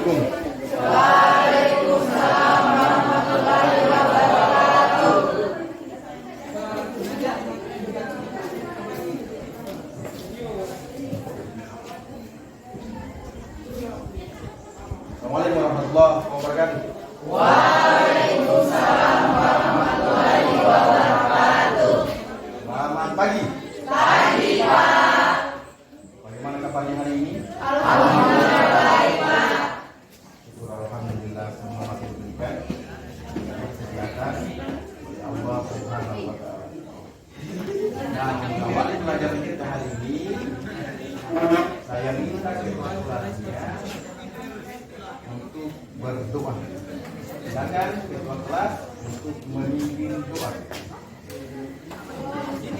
Assalamualaikum. Waalaikumsalam warahmatullahi wabarakatuh. Assalamualaikum warahmatullahi wabarakatuh. Waalaikumsalam warahmatullahi wabarakatuh. Selamat pagi. Pagi, Pak. Bagaimana kabarnya hari ini? Alhamdulillah baik, Pak. Syukur alhamdulillah semua masih diberikan kesehatan oleh Allah Subhanahu wa taala. Dan mengawali pelajaran kita hari ini, saya minta keikhlasannya untuk berdoa. Silakan ketua kelas untuk memimpin doa.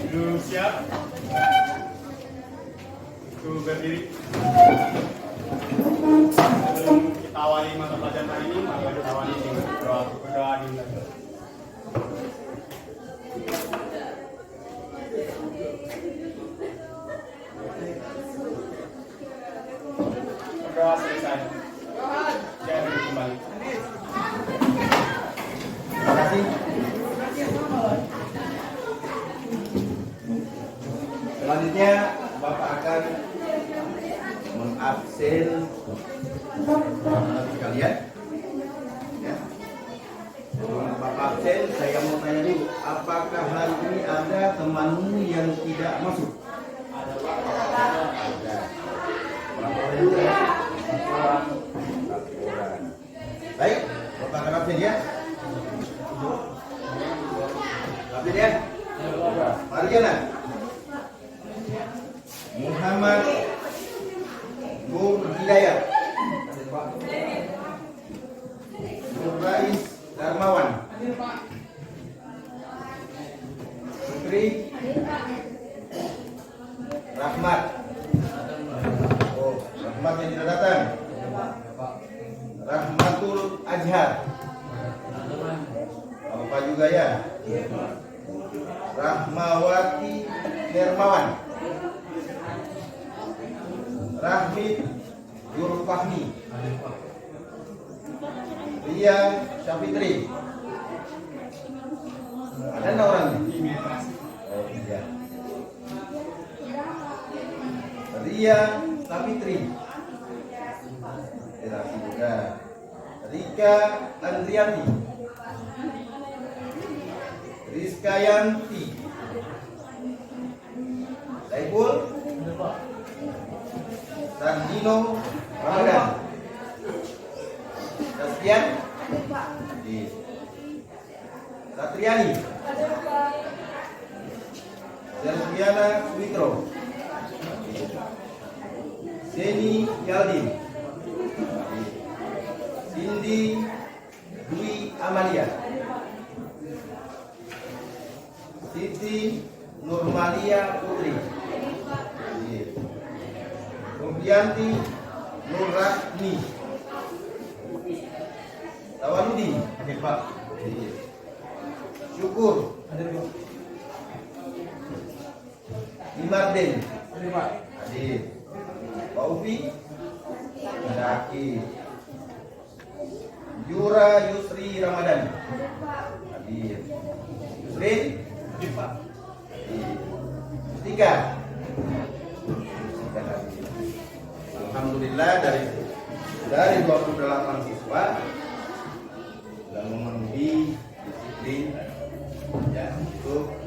Duduk siap. Itu berdiri. Sebelum kita awali mata pelajaran hari ini, maka kita awali dengan berdoa di belajar. Berdoa selesai. Jadi kembali. Terima kasih. Selanjutnya Bapak akan mengabsen anak sekalian. Ya. Sebelum Bapak absen, saya mau tanya dulu, apakah hari ini ada temanmu yang tidak masuk? Ada. Berapa orang itu? Satu orang. Baik, Bapak akan absen ya. Absen ya. Mari Jana. Muhammad Nur Hidayat, Nurrais Darmawan, Putri Rahmat. Oh, Rahmat yang tidak datang. Rahmatul Azhar. Bapak juga ya. Rahmawati Hermawan. Rahmid Yurfahmi, Ria Syafitri. Ada enggak orangnya? Oh iya. Ria Syafitri, Irasi juga. Rika Andriati, Rizka Yanti, Saiful Sardino Ramadan. Sastian Satriani, Selviana Sumitro, Zeni Yaldin, Cindy Dwi Amalia, Siti Nurmalia Putri, Rubianti Nurrahmi, Tawaludi, Pak. Syukur, Imarden, Hadir. Pak Ufi, Daki. Yura Yusri Ramadan, Hadir. Yusrin, Pak. Tiga. Alhamdulillah dari 28 siswa sudah memenuhi disiplin ya untuk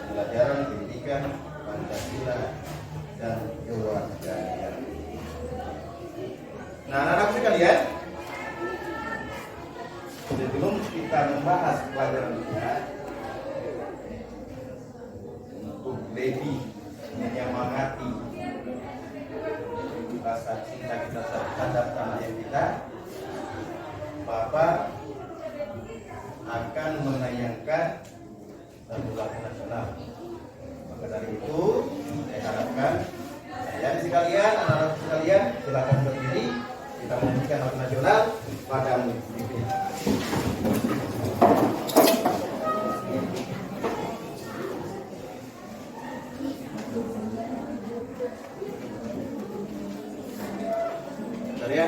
pelajaran pendidikan Pancasila dan kewarganegaraan. Nah, anak-anak sekalian, sebelum kita membahas pelajaran kita untuk lebih menyemangati rasa cinta kita terhadap tanah air kita, Bapak akan menayangkan lagu nasional. Maka dari itu, saya harapkan kalian sekalian, anak-anak sekalian, silakan berdiri. Kita menyanyikan lagu nasional padamu. Bentar ya.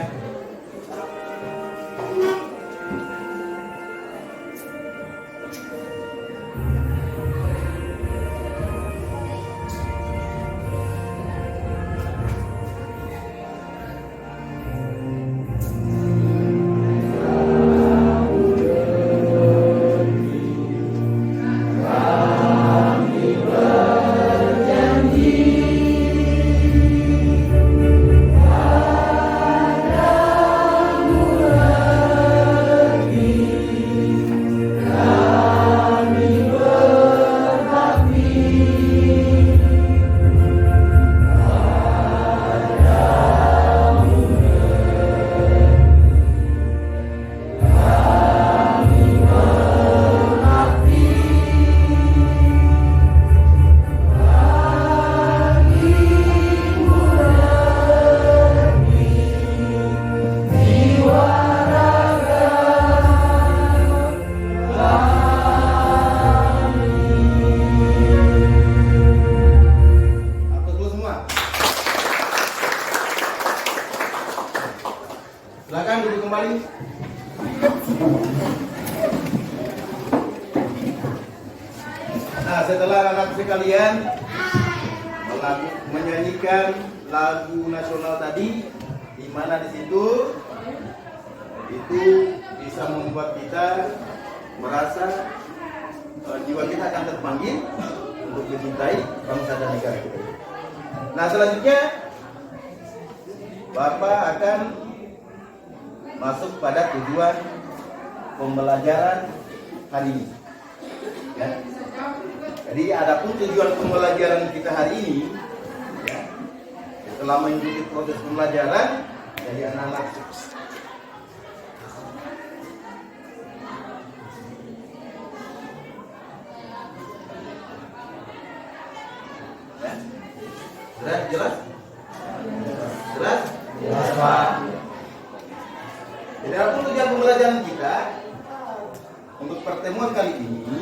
Silakan duduk kembali. Nah, setelah anak sekalian menyanyikan lagu nasional tadi, di mana di situ itu bisa membuat kita merasa jiwa kita akan terpanggil untuk mencintai bangsa dan negara kita. Nah, selanjutnya Bapak akan masuk pada tujuan pembelajaran hari ini. Ya. Jadi adapun tujuan pembelajaran kita hari ini, ya, setelah mengikuti proses pembelajaran, jadi anak-anak ya. Jelas? Jelas? Jelas? Jelas, Pak. Jadi adapun tujuan pembelajaran kita untuk pertemuan kali ini,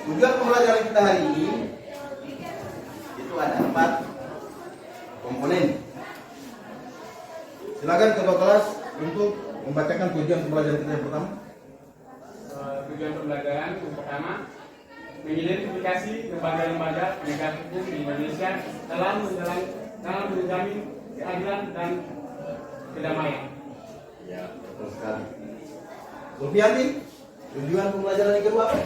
tujuan pembelajaran kita hari ini itu ada 4 komponen. Silakan ketua kelas untuk membacakan tujuan pembelajaran kita yang pertama. Tujuan pembelajaran yang pertama, mengidentifikasi lembaga-lembaga penegak hukum di Indonesia dalam menjamin keadilan dan kedamaian. Ya, betul sekali. Zulfianti, tujuan pembelajaran yang kedua apa?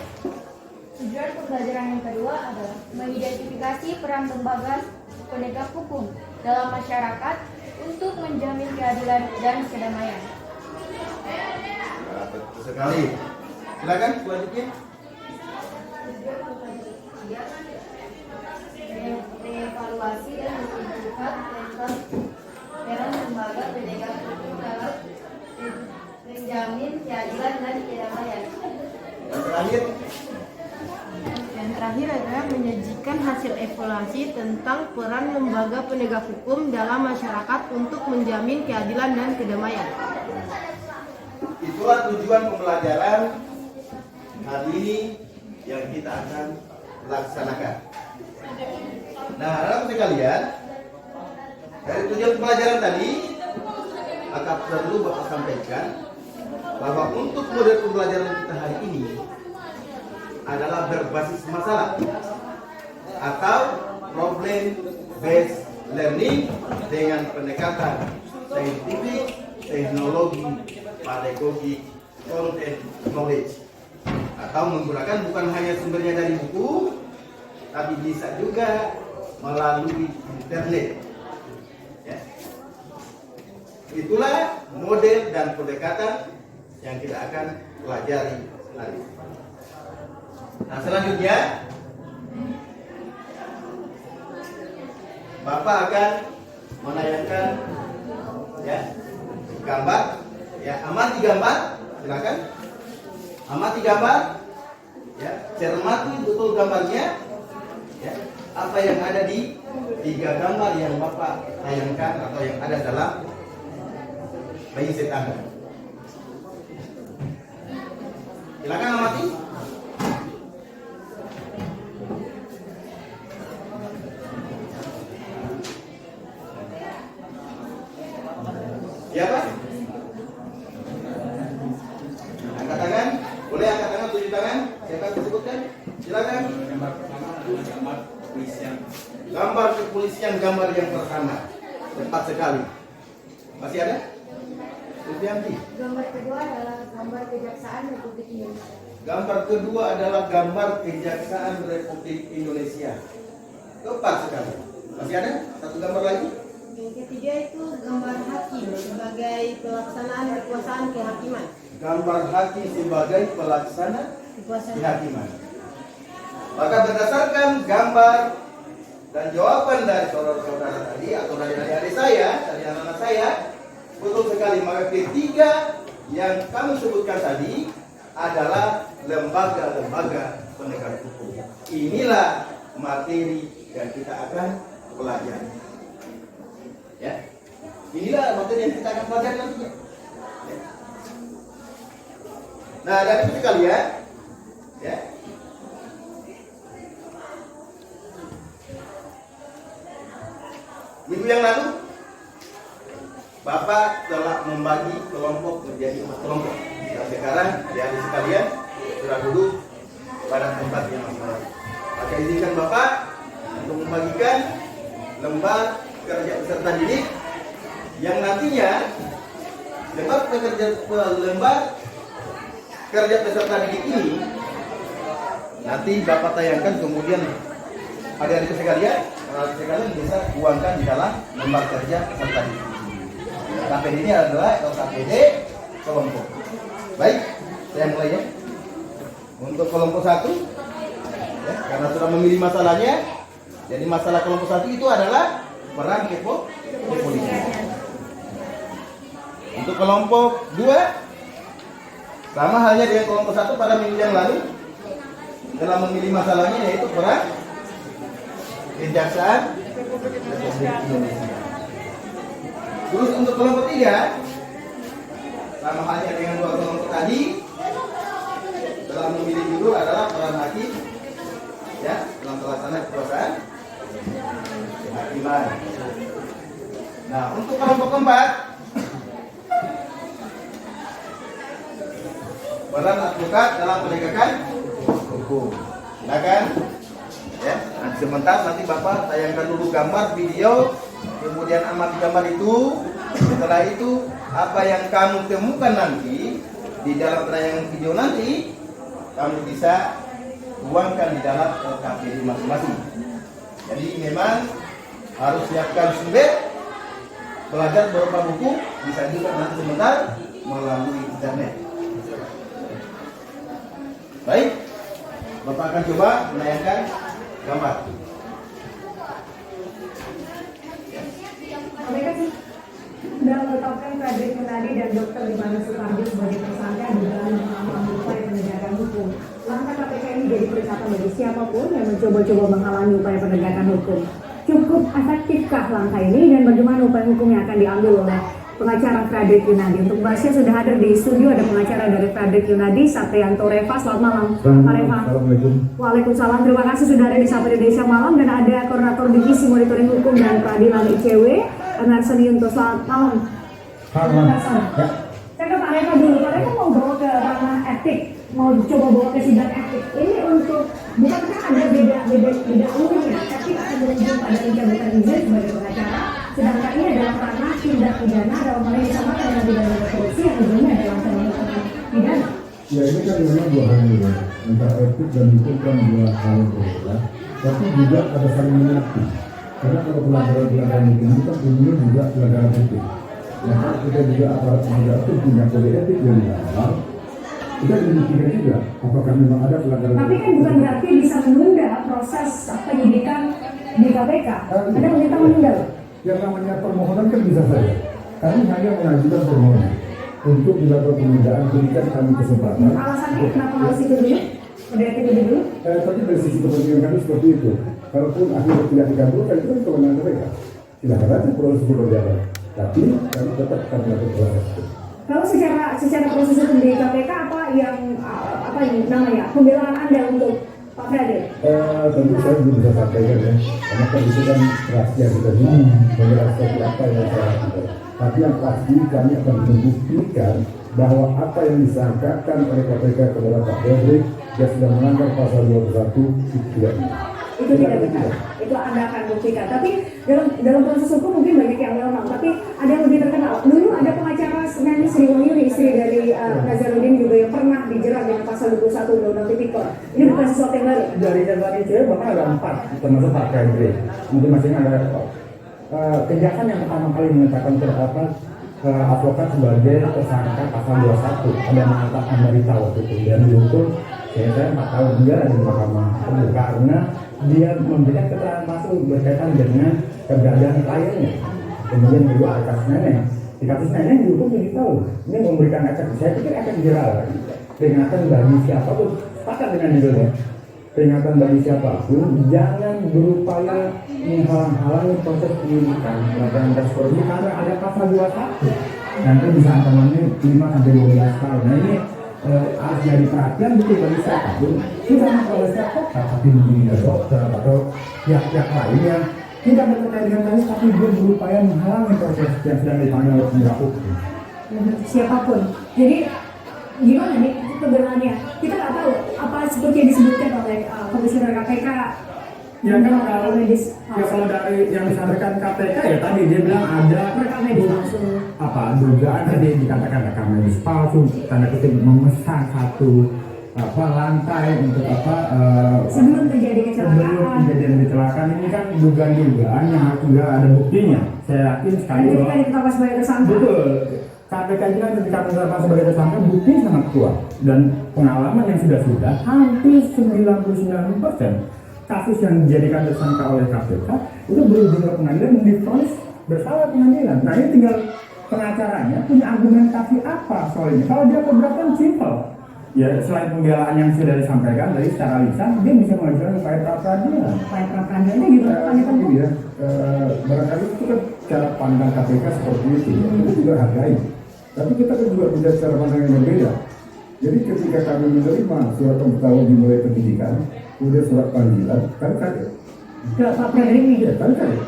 Tujuan pembelajaran yang kedua adalah mengidentifikasi peran lembaga penegak hukum dalam masyarakat untuk menjamin keadilan dan kedamaian. Ya, betul sekali. Silakan selanjutnya. Mengevaluasi dan menunjukkan tentang peran lembaga penegak hukum dalam menjamin keadilan dan kedamaian. Yang terakhir, Yang terakhir adalah menyajikan hasil evaluasi tentang peran lembaga penegak hukum dalam masyarakat untuk menjamin keadilan dan kedamaian. itulah tujuan pembelajaran hari ini yang kita akan laksanakan. Nah, anak-anak sekalian, dari tujuan pembelajaran tadi, akan perlu Bapak sampaikan bahwa untuk model pembelajaran kita hari ini adalah berbasis masalah atau problem based learning dengan pendekatan saintifik, teknologi, pedagogi, content knowledge, atau menggunakan bukan hanya sumbernya dari buku, tapi bisa juga melalui internet. Ya. Itulah model dan pendekatan yang kita akan pelajari hari ini. Nah, selanjutnya Bapak akan menayangkan ya gambar, ya amati gambar, silakan amati gambar, ya cermati betul gambarnya, ya apa yang ada di 3 gambar yang Bapak tayangkan atau yang ada dalam mindset Anda. Silakan amati. Siapa? Angkat tangan. Boleh angkat tangan, tunjuk tangan. Siapa yang disebutkan? Silakan. Gambar pertama adalah gambar kepolisian. Gambar kepolisian, gambar yang pertama. Tepat sekali. Masih ada? Sufianti. Gambar kedua adalah gambar Kejaksaan Republik Indonesia. Gambar kedua adalah gambar Kejaksaan Republik Indonesia. Tepat sekali. Masih ada? Satu gambar lagi. Yang ketiga itu gambar hakim sebagai pelaksanaan kekuasaan kehakiman. Gambar hakim sebagai pelaksana Kekuasaan kehakiman. Maka berdasarkan gambar dan jawaban dari saudara-saudara tadi atau dari adik-adik saya, dari anak-anak saya, betul sekali. Maka ketiga yang kami sebutkan tadi adalah lembaga-lembaga penegak hukum. Inilah materi yang kita akan pelajari. Ya, inilah materi yang kita akan pelajari nantinya. Ya. Nah, dari itu sekalian, ya. Minggu yang lalu Bapak telah membagi kelompok menjadi 4 kelompok. Dan sekarang adik sekalian sudah duduk pada tempatnya masing-masing. Maka izinkan Bapak untuk membagikan lembar kerja peserta didik yang nantinya lembar kerja peserta didik ini nanti Bapak tayangkan, kemudian adik-adik sekalian bisa uangkan di dalam lembar kerja peserta didik. KPD ini adalah KPD kelompok. Baik, saya mulai ya. Untuk kelompok 1, ya, karena sudah memilih masalahnya, jadi masalah kelompok 1 itu adalah peran kepolisian. Untuk kelompok 2, sama halnya dengan kelompok 1 pada minggu yang lalu, telah memilih masalahnya yaitu peran Kejaksaan Republik Indonesia. Terus untuk kelompok 3, sama halnya dengan 2 kelompok tadi, telah memilih judul adalah peran hakim, ya, dalam pelaksanaan kekuasaan kehakiman. Nah, untuk kelompok 4, peran advokat dalam penegakan hukum. Silakan. Ya, nah, sebentar nanti Bapak tayangkan dulu gambar, video, kemudian amati gambar itu. Setelah itu apa yang kamu temukan nanti di dalam tayangan video nanti, kamu bisa tuangkan di dalam KPD masing-masing. Jadi memang harus siapkan sumber, belajar beberapa buku, bisa juga nanti sebentar melalui internet. Baik, Bapak akan coba menayangkan gambar. Terima kasih. Sudah menetapkan Frederick Yunadi dan Dr. Bimanes Supardi sebagai tersangka dugaan menghalangi upaya penegakan hukum. Langkah KPK ini jadi peringatan bagi siapapun yang mencoba-coba menghalangi upaya penegakan hukum. Cukup efektifkah langkah ini dan bagaimana upaya hukum yang akan diambil oleh pengacara Frederick Yunadi? Untuk bahasnya sudah hadir di studio ada pengacara dari Frederick Yunadi, Saprianto Reva. Selamat malam, Pak Reva. Assalamualaikum. Waalaikumsalam. Terima kasih sudah ada di Sapa Indonesia Malam, dan ada Koordinator Divisi Monitoring Hukum dan Peradilan ICW, Anarson Yunto. Selamat malam. Selamat. Ya. Saya ke Pak Reva dulu. Pak Reva mau bawa ke ranah etik, mau coba bawa ke sidang etik. Ini untuk, bukankah ada beda umumnya? Etik akan menuju pada pencabutan izin sebagai pengacara, sedangkan ini adalah ranah tindak pidana dalam hal yang disamakan dengan pidana korupsi yang ujungnya adalah penuntutan pidana. Ya, ini kan memang dua hal yang berbeda. Antara etik dan hukum kan dua hal yang berbeda. Tapi juga ada saling mengerti. Karena kalau pelanggaran hukum itu kan ujungnya juga pelanggaran etik. Nah, kita juga aparat penegak hukum punya kode etik yang dilakukan. Kita dibuktikan juga apakah memang ada pelanggaran. Tapi kan bukan berarti bisa menunda proses penyidikan di KPK. Ada meminta menunda. Yang namanya permohonan kan bisa saja. Kami hanya mengajukan permohonan untuk dilakukan penundaan, berikan kami kesempatan. Alasannya kenapa harus itu dulu? Udah itu dulu? Tapi dari sisi kepentingan kami seperti itu. Kalaupun akhirnya tidak dikabulkan, itu kan kewenangan mereka. Silahkan aja proses itu berjalan. Tapi kami tetap akan melakukan proses itu. Kalau secara proses hukum di KPK apa yang namanya pembelaan Anda untuk Pak Frederick? Tentu saya belum bisa sampaikan ya, karena kan itu kan rahasia kita ini, menjelaskan apa yang saya lakukan. Tapi yang pasti kami akan membuktikan bahwa apa yang disangkakan oleh KPK kepada Pak Frederick dia sudah melanggar pasal 21 itu tidak benar. Itu tidak benar. Itu Anda akan buktikan. Tapi dalam proses hukum mungkin banyak yang memang, tapi ada yang lebih terkenal. Dulu ada pengacara Nani Sri Wahyuni, istri dari Nazarudin juga yang pernah dijerat dengan pasal 21 Undang-Undang Tipikor. Ini bukan sesuatu yang baru. Dari catatan ICW bahkan ada 4, termasuk Pak Frederick. Mungkin masih ada kejaksaan yang pertama kali menetapkan terdapat advokat sebagai tersangka pasal 21. Ada mengatakan dari tahu itu dan dihukum saya 4 tahun penjara di Mahkamah Agung karena dia memberikan keterangan palsu berkaitan dengan keberadaan kliennya. Kemudian kedua ada kasus nenek. Di kasus nenek dihukum 7 tahun. Ini memberikan efek, saya pikir efek jerah. Peringatan bagi siapapun, sepakat dengan judulnya. Peringatan bagi siapapun, jangan berupaya menghalang-halangi proses penyidikan pelanggaran kasus korupsi karena ada pasal 21. Nanti bisa ancamannya 5-12 tahun. Nah ini harus jadi perhatian betul bagi siapapun. Kita kalau siapa, tapi mungkin dokter atau pihak-pihak lain yang tidak berkaitan dengan kasus, tapi dia berupaya menghalangi proses yang sedang ditangani oleh penegak hukum. Siapapun. Jadi gimana nih kebenarannya? Kita nggak tahu apa seperti yang disebutkan oleh Komisioner KPK. Ya kan kalau dari yang disampaikan KPK ya tadi dia bilang ada rekam medis palsu. Dugaan tadi dikatakan rekam medis palsu, tanda kutip memesan satu lantai untuk sebelum terjadi kecelakaan. Sebelum kejadian kecelakaan ini kan dugaan-dugaan yang harus juga ada buktinya. Saya yakin sekali bahwa Ketika sebagai tersangka. betul. KPK juga ketika menetapkan sebagai tersangka bukti sangat kuat dan pengalaman yang sudah hampir 99% kasus yang dijadikan tersangka oleh KPK itu berujung ke pengadilan dan divonis bersalah pengadilan. Nah ini tinggal pengacaranya punya argumentasi apa soal ini. Kalau dia keberatan simpel, ya selain pembelaan yang sudah disampaikan dari secara lisan, dia bisa mengajukan upaya pra peradilan. Upaya pra peradilan gitu kan ya, barangkali itu kan cara pandang KPK seperti itu, ya. Kita juga hargai. Tapi kita kan juga punya cara pandang yang berbeda. Jadi ketika kami menerima surat pemberitahuan dimulai pendidikan, kemudian surat panggilan, kan kaget. ke Pak Fredrik ini. Iya, kan kaget.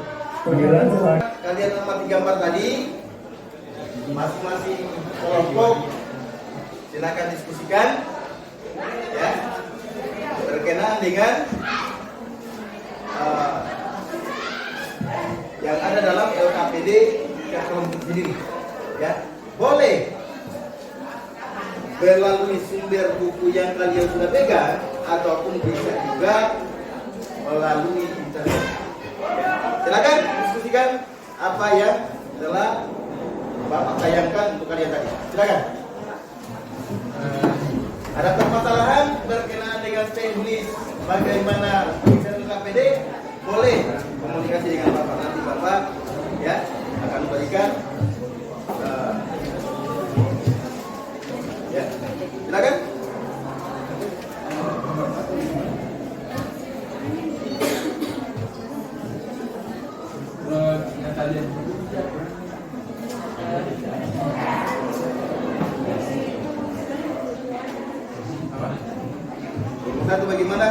Panggilan surat. Kalian amati gambar tadi, masing-masing kelompok silakan diskusikan, ya, berkenaan dengan yang ada dalam LKPD yang kelompok sendiri, ya. Boleh melalui sumber buku yang kalian sudah pegang ataupun bisa juga melalui internet. Ya. Silakan diskusikan apa yang telah Bapak sayangkan untuk kalian tadi. Silakan. Ada permasalahan berkenaan dengan teknis bagaimana penyelesaian LKPD, boleh komunikasi dengan Bapak, nanti Bapak ya akan berikan ya. Silakan. Satu bagaimana?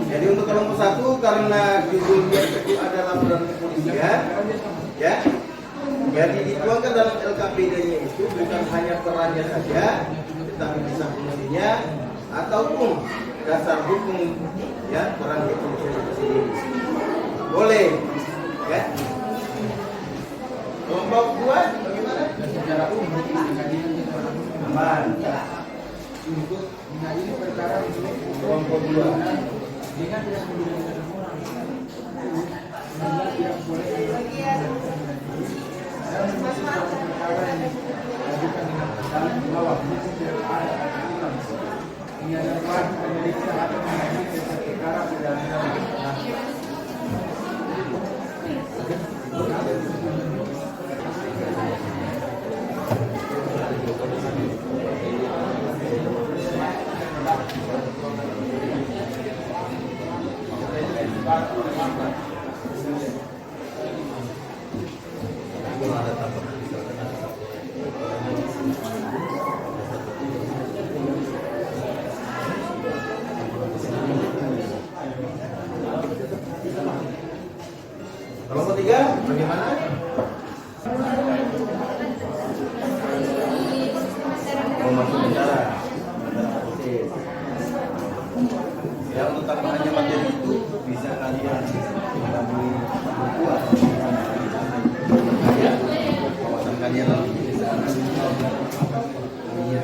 Jadi untuk kelompok satu karena judulnya itu ada laporan kepolisian, ya. Jadi dituangkan dalam LKPD-nya itu bukan hanya perannya saja, tetapi bisa fungsinya ataupun dasar hukum ya peran kepolisian itu sendiri. Boleh, ya. Kelompok dua bagaimana? Secara umum aman. Untuk mengadili perkara kelompok dua dengan tidak kelompok tiga bagaimana? Masuk bicara. Ya untuk tambahannya materi itu bisa kalian melalui buku atau ya kawasan kalian lalu bisa. Iya.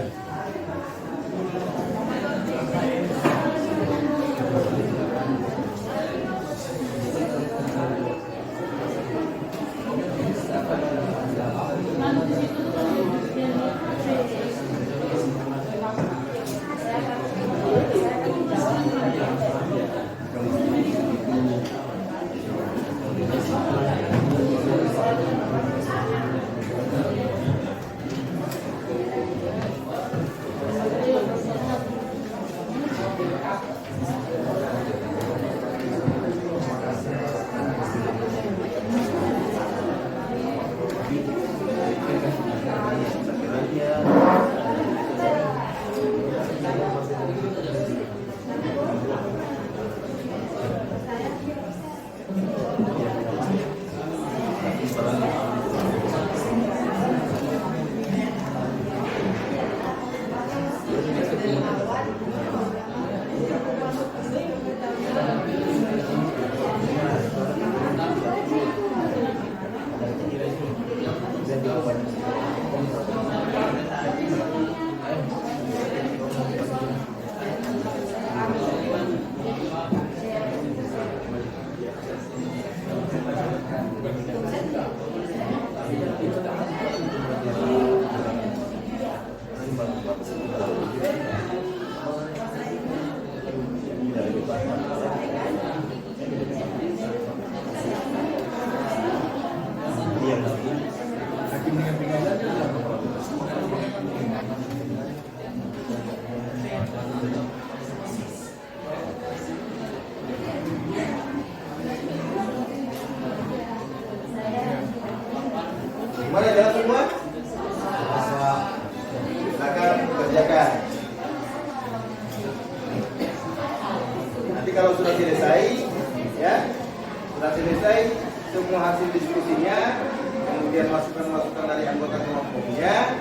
hasil diskusinya, kemudian masukan-masukan dari anggota kelompoknya.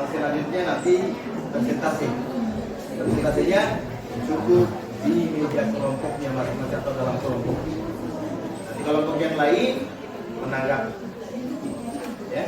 Selanjutnya nanti presentasi. Presentasinya cukup di meja kelompoknya masing-masing atau dalam kelompok. Nanti kelompok yang lain menanggapi. Ya.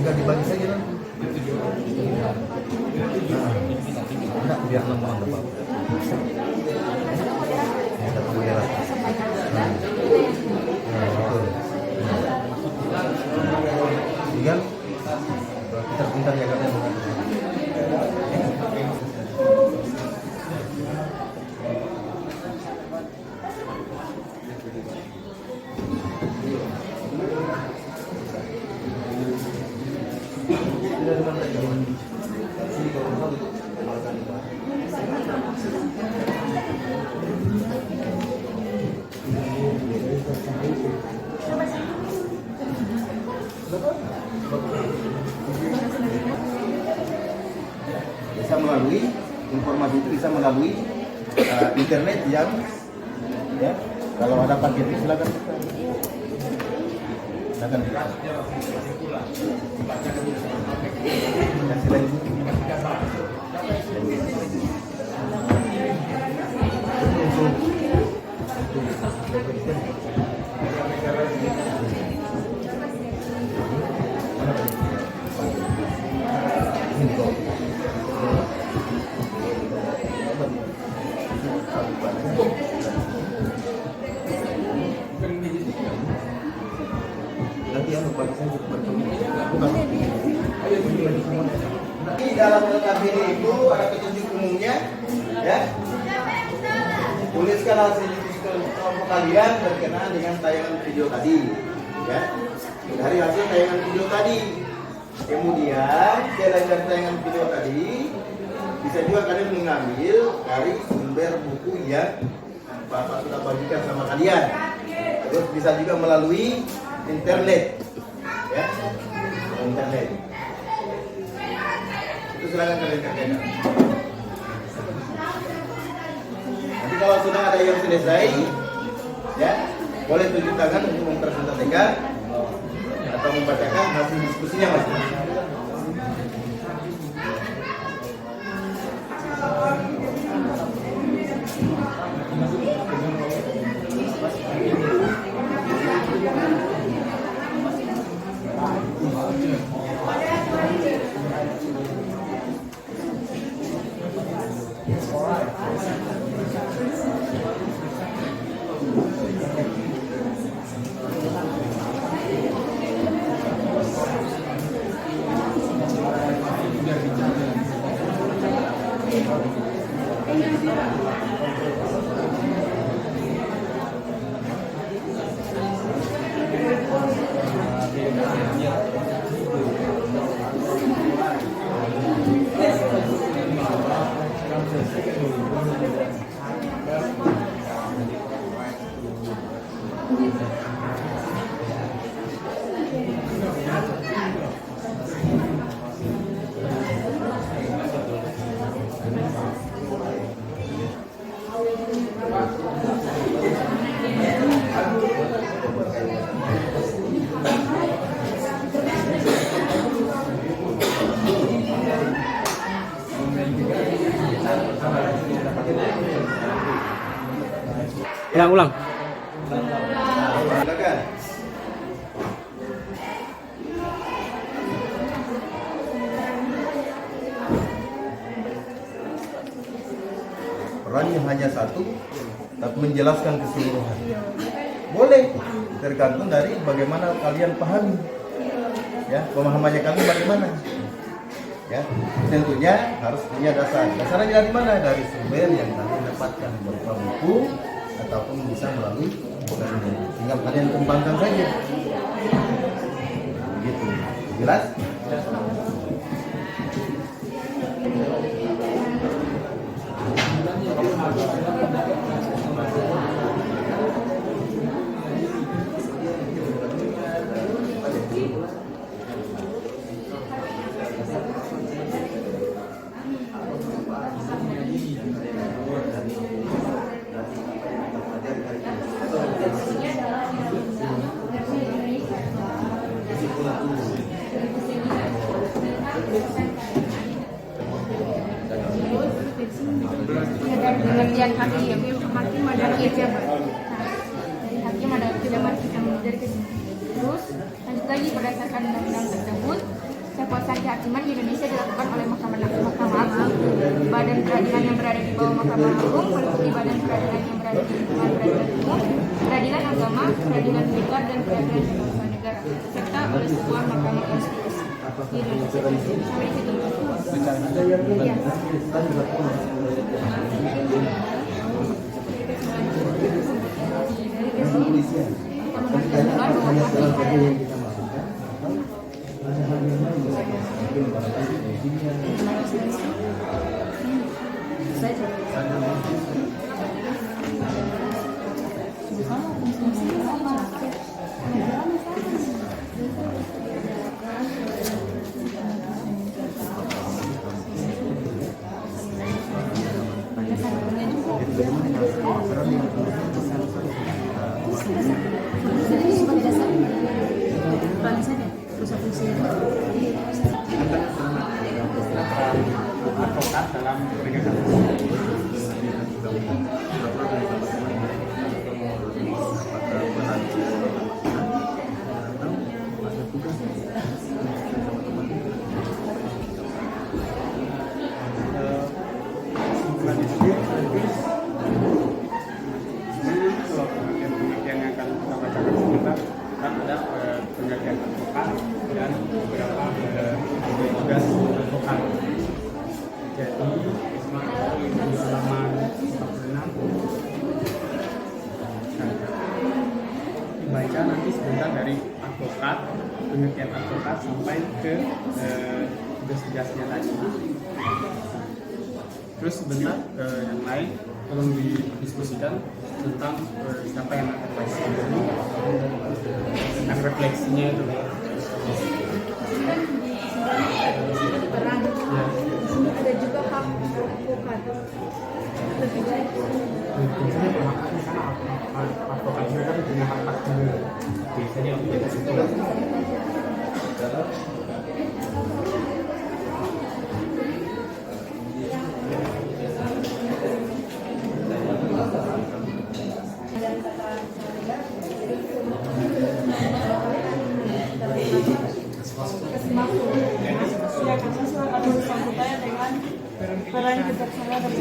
Dibagi saja kan? Enggak, biar 6 orang dapat. Dapat bendera. Betul. Tinggal pintar-pintar ya kan? Bisa melalui informasi itu bisa melalui internet yang ya kalau ada paketnya silakan yang selain itu di dalam LKPD itu ada petunjuk umumnya, ya. Tuliskan hasil diskusi kelompok kalian berkenaan dengan tayangan video tadi, ya. Dari hasil tayangan video tadi, kemudian selain dari tayangan video tadi, bisa juga kalian mengambil dari sumber buku yang Bapak sudah bagikan sama kalian. Terus bisa juga melalui internet, ya. Internet. Itu silakan kalian kerjakan. Nanti kalau sudah ada yang selesai, ya boleh tunjuk tangan untuk mempresentasikan atau membacakan hasil diskusinya masing-masing. Ulang. Silakan. perannya hanya satu, tapi menjelaskan keseluruhan. Boleh, tergantung dari bagaimana kalian pahami. Ya, pemahamannya kalian bagaimana. Ya, tentunya harus punya dasar. Dasarnya dari mana? Dari sumber yang kalian dapatkan berupa buku ataupun bisa melalui bukunya. Tinggal kalian kembangkan saja. Begitu. Jelas? Dan pengertian hakim ada pejabat. Dari hakim ada pejabat yang dari kesini. Terus lanjut lagi berdasarkan undang-undang tersebut, kekuasaan kehakiman di Indonesia dilakukan oleh Mahkamah Agung. Badan peradilan yang berada di bawah Mahkamah Agung meliputi badan peradilan yang berada di lingkungan peradilan umum, peradilan agama, peradilan militer, dan peradilan tata negara, serta oleh sebuah Mahkamah Konstitusi di Indonesia. Sampai di situ. Ya. Advokat dalam penegakan hukum. Pengertian yang akan kita bacakan sebentar, kan ada pengertian advokat dan beberapa tugas advokat. Jadi di halaman 46 dibaca nanti sebentar dari advokat, pengertian advokat sampai ke tugas-tugasnya tadi. Terus sebentar yang lain tolong didiskusikan tentang siapa yang akan refleksi dulu, tentang refleksinya itu. Ada juga hak advokat. Lebih baik. Biasanya pemahamannya karena advokat juga kan punya hak juga. Biasanya untuk kita kesimpulan. Peran kejaksaan dan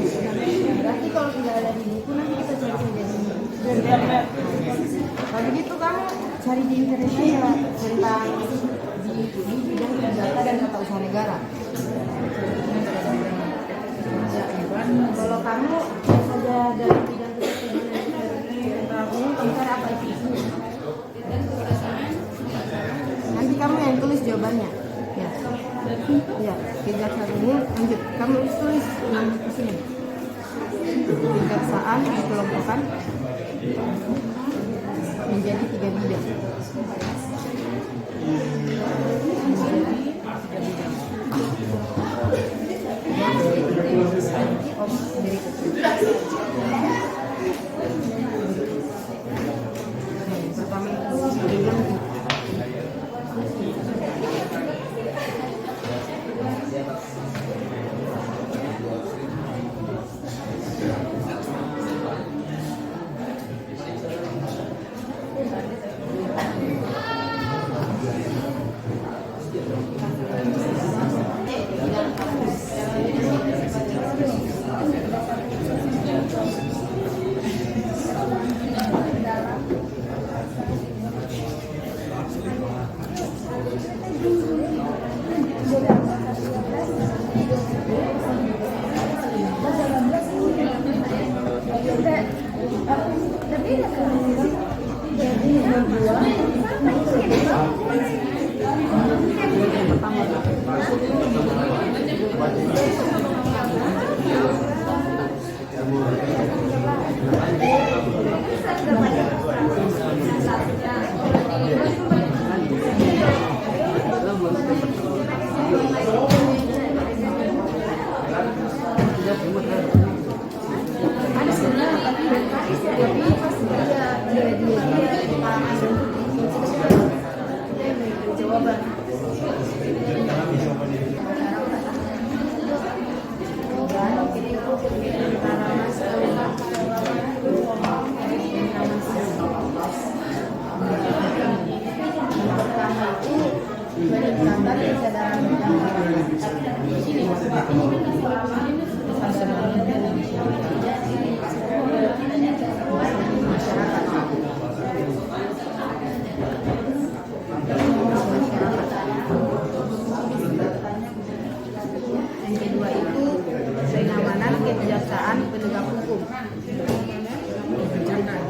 berarti kalau tidak ada di buku nanti kita cari saja di internet. Kalau begitu kamu cari di internet aja tentang di bidang perdata dan tata usaha negara. Kalau kamu saja dari bidang kejaksaan umum, kamu cari apa itu? Nanti kamu yang tulis jawabannya. Ya, kejaksaan umum, lanjut. Kamu tulis di sini. Kejaksaan dikelompokkan menjadi 3 bidang. Pertama itu bidang kebijakan penegak hukum.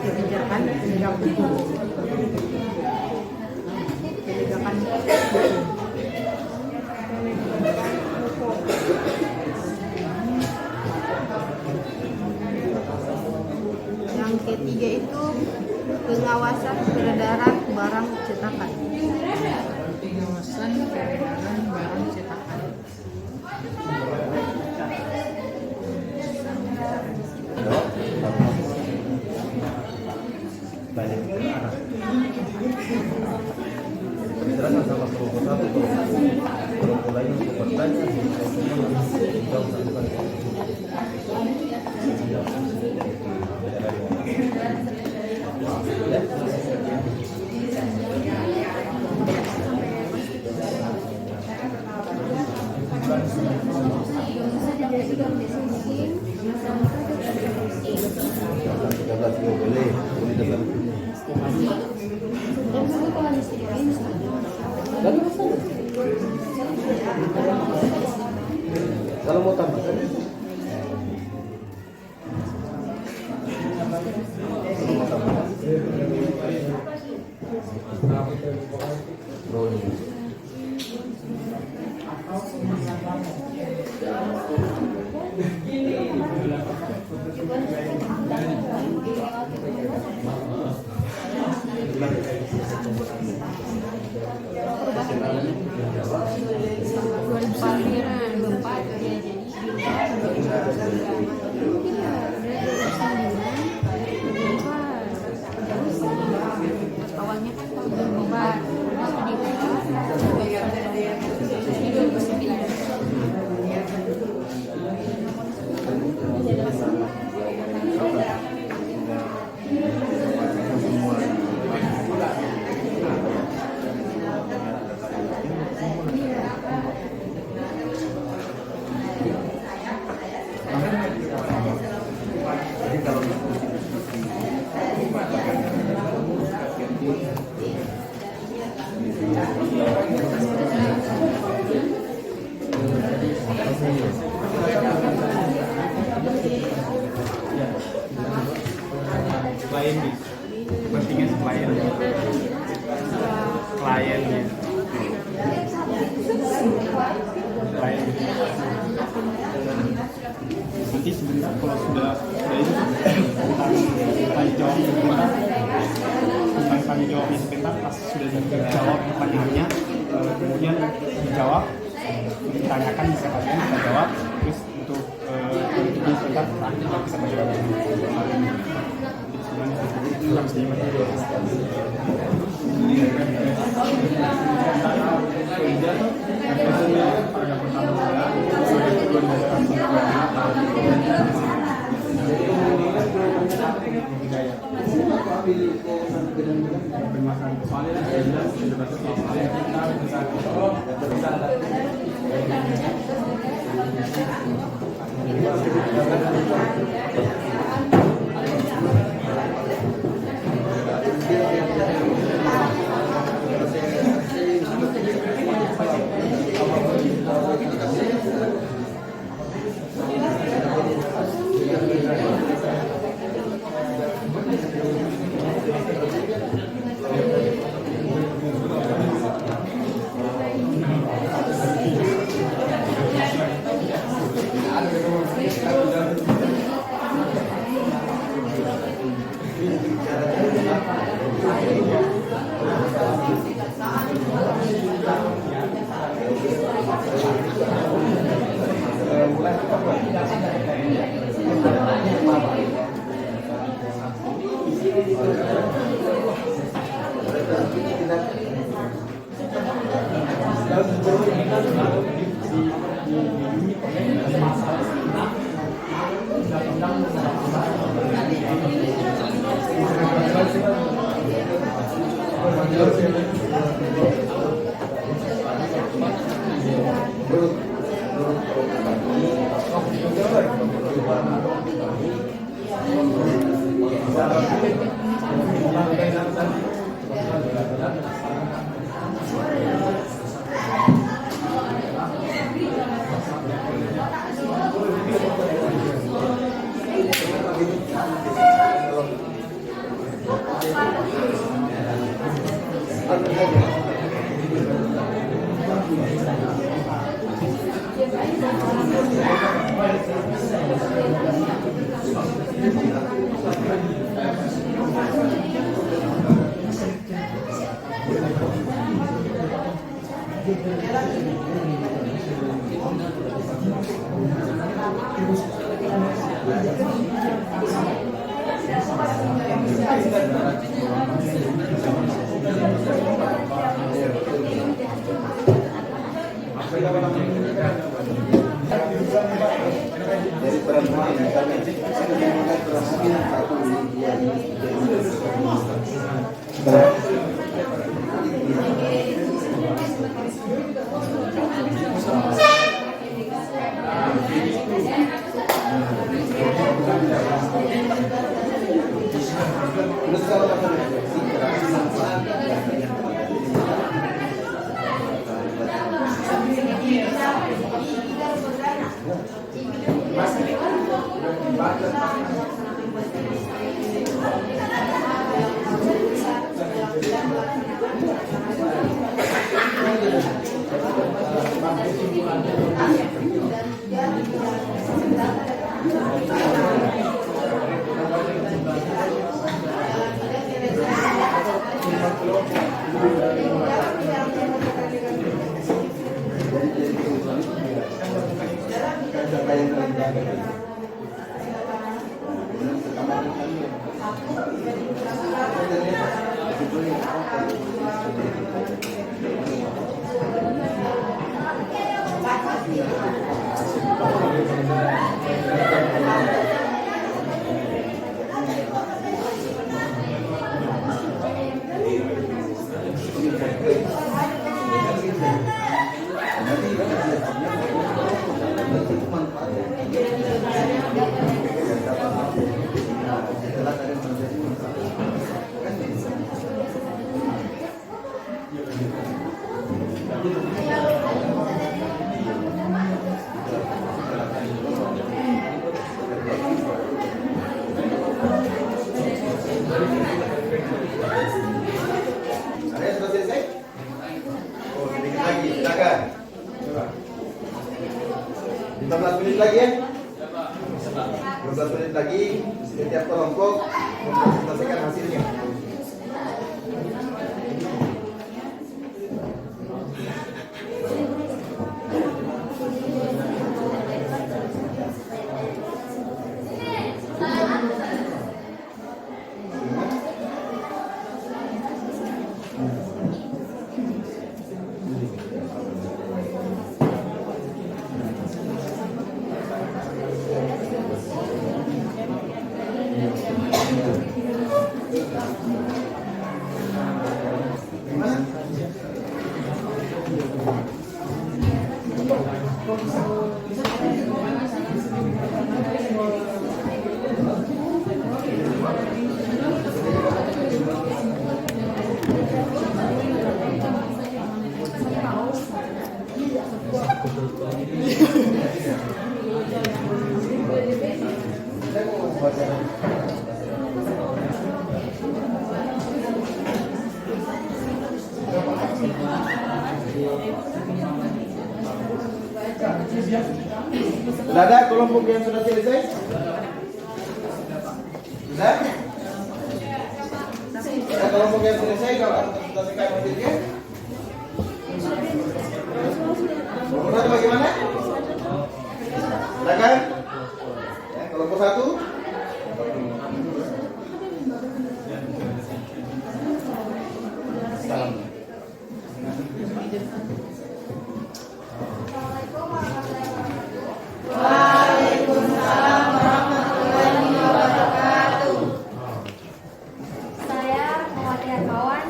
Kebijakan penegak hukum. Penegakan hukum. Yang ketiga itu pengawasan peredaran barang cetakan. Pengawasan peredaran barang cetakan. Banyak arah. Penjelasan sama kelompok satu, kelompok lain cepat tanya, jauh satukan. Boleh dalam kalau mau tambahkan awalnya kan tahun 2004 di 2009. jadi kalau Klien pentingnya kliennya nanti sebentar kalau sudah itu tanya jawab sebentar tentang tanya jawabnya sebentar pas sudah dijawab pertanyaannya kemudian dijawab ditanyakan bisa kalian kita jawab terus untuk itu sebentar kita bisa jawab Ada yang sudah selesai? Oh, sedikit lagi, silakan. 15 menit lagi ya? 15 menit lagi, setiap kelompok mempresentasikan hasilnya. Sudah ada kelompok yang sudah selesai? Sudah? Ada kelompok yang selesai kalau presentasikan hasilnya? Kelompok satu bagaimana? Silakan. Ya, kelompok satu. Salam.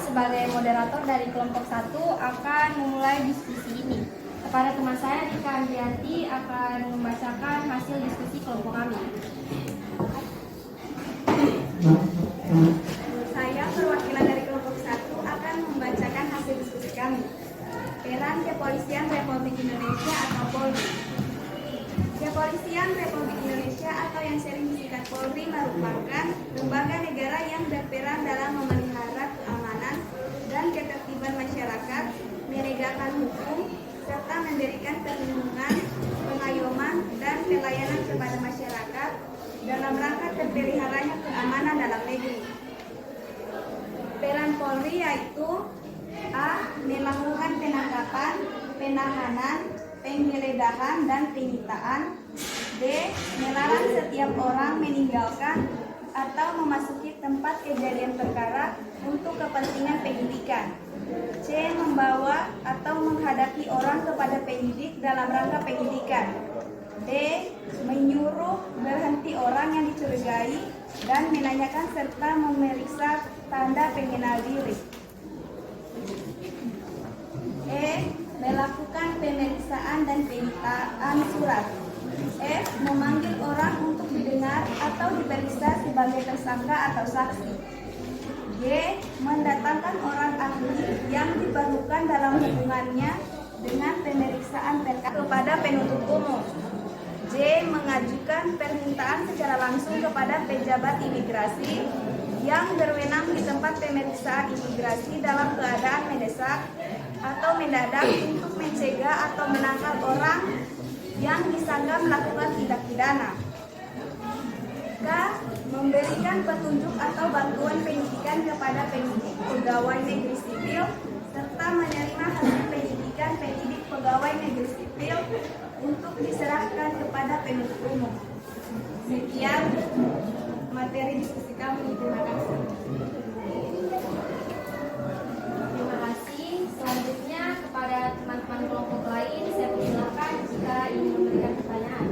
Sebagai moderator dari kelompok 1 akan memulai diskusi ini. Kepada teman saya Rika Andrianti akan membacakan hasil diskusi kelompok kami. Saya perwakilan dari kelompok 1 akan membacakan hasil diskusi kami. Peran Kepolisian Republik Indonesia atau Polri. Kepolisian Republik Indonesia atau yang sering disingkat Polri merupakan lembaga negara yang berperan dalam memelihara keamanan dan ketertiban masyarakat, menegakkan hukum, serta memberikan perlindungan, pengayoman, dan pelayanan kepada masyarakat dalam rangka terpeliharanya keamanan dalam negeri. Peran Polri yaitu A. Melakukan penangkapan, penahanan, penggeledahan, dan penyitaan. B. Melarang setiap orang meninggalkan atau memasuki tempat kejadian perkara untuk kepentingan penyidikan. C. Membawa atau menghadapi orang kepada penyidik dalam rangka penyidikan. D. D. Menyuruh berhenti orang yang dicurigai dan menanyakan serta memeriksa tanda pengenal diri. E. Melakukan pemeriksaan dan penyitaan surat. F. Memanggil orang untuk didengar atau diperiksa sebagai tersangka atau saksi. G. Mendatangkan orang ahli yang diperlukan dalam hubungannya dengan pemeriksaan perkara kepada penuntut umum. J. Mengajukan permintaan secara langsung kepada pejabat imigrasi yang berwenang di tempat pemeriksaan imigrasi dalam keadaan mendesak atau mendadak untuk mencegah atau menangkap orang yang disangka melakukan tindak pidana. K. Memberikan petunjuk atau bantuan penyidikan kepada penyidik pegawai negeri sipil serta menerima hasil penyidikan penyidik pegawai negeri sipil untuk diserahkan kepada penuntut umum. Sekian materi diskusi kami. Terima kasih. Terima kasih. Selanjutnya kepada teman-teman kelompok lain, saya persilakan jika ingin memberikan pertanyaan.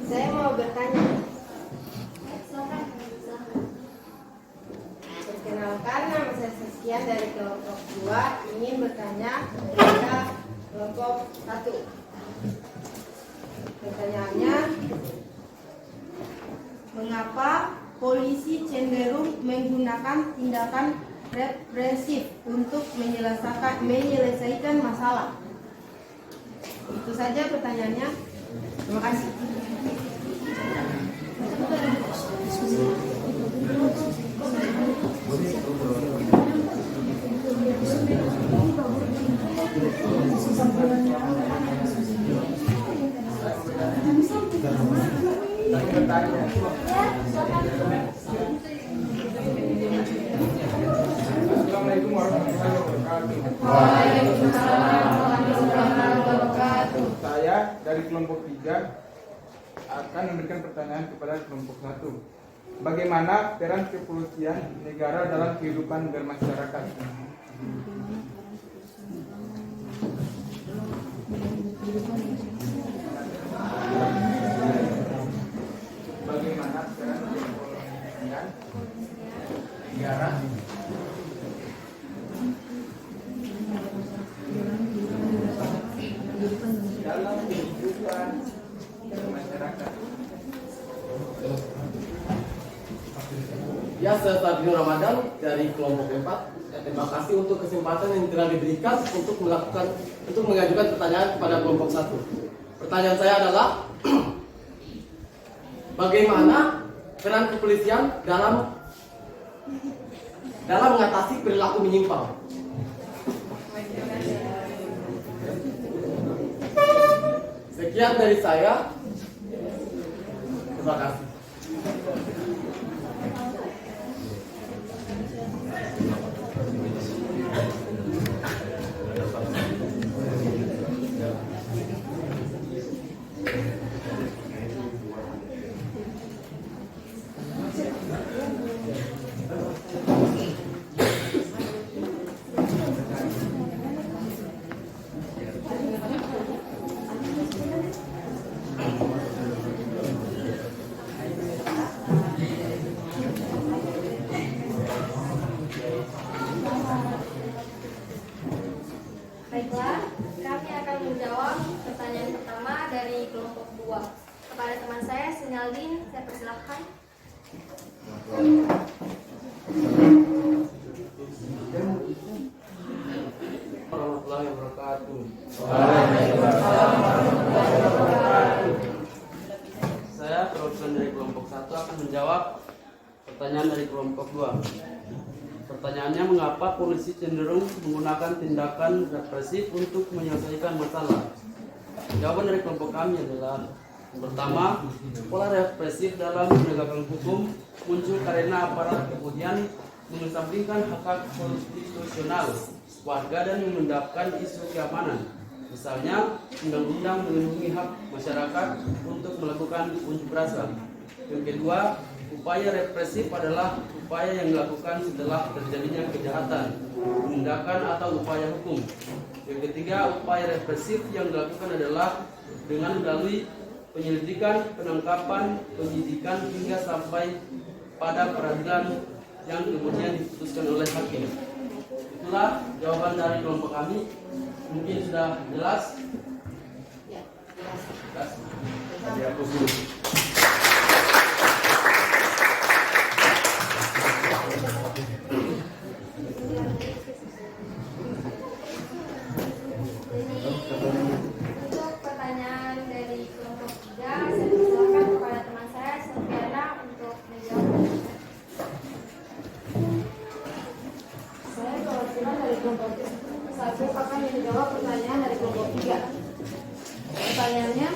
Saya mau bertanya. Perkenalkan, nama saya Sekian dari kelompok 2 ingin bertanya kepada kelompok 1. Pertanyaannya, mengapa polisi cenderung menggunakan tindakan represif untuk menyelesaikan masalah? Itu saja pertanyaannya. Terima kasih. Assalamualaikum warahmatullahi wabarakatuh. Saya dari kelompok 3 akan memberikan pertanyaan kepada kelompok 1. Bagaimana peran kepolisian negara dalam kehidupan bermasyarakat? Bagaimana peran kepolisian negara dalam kehidupan masyarakat? Ya, saya Fadil Ramadan dari kelompok 4. Terima kasih untuk kesempatan yang telah diberikan untuk mengajukan pertanyaan kepada kelompok 1. Pertanyaan saya adalah bagaimana peran kepolisian dalam mengatasi perilaku menyimpang? Sekian dari saya. Terima kasih. Baiklah, kami akan menjawab pertanyaan pertama dari kelompok 2. Kepada teman saya, Sinyaldin, saya persilahkan. Warahmatullahi wabarakatuh. Waalaikumsalam warahmatullahi wabarakatuh. perwakilan dari kelompok 1 akan menjawab pertanyaan dari kelompok 2. Pertanyaannya, mengapa polisi cenderung menggunakan tindakan represif untuk menyelesaikan masalah? Jawaban dari kelompok kami adalah: pertama, pola represif dalam menegakkan hukum muncul karena aparat kemudian mengesampingkan hak konstitusional warga dan memendapkan isu keamanan. Misalnya, undang-undang melindungi hak masyarakat untuk melakukan unjuk rasa. Yang kedua, upaya represif adalah upaya yang dilakukan setelah terjadinya kejahatan, tindakan atau upaya hukum. Yang ketiga, upaya represif yang dilakukan adalah dengan melalui penyelidikan, penangkapan, penyidikan hingga sampai pada peradilan yang kemudian diputuskan oleh hakim. Itulah jawaban dari kelompok kami. Mungkin sudah jelas? Ya, jelas. Dihapus dulu. Untuk pertanyaan dari kelompok 3, saya persilakan kepada teman saya, Sofiana, untuk menjawab. Saya perwakilan dari kelompok 1 akan menjawab pertanyaan dari kelompok 3. Pertanyaannya,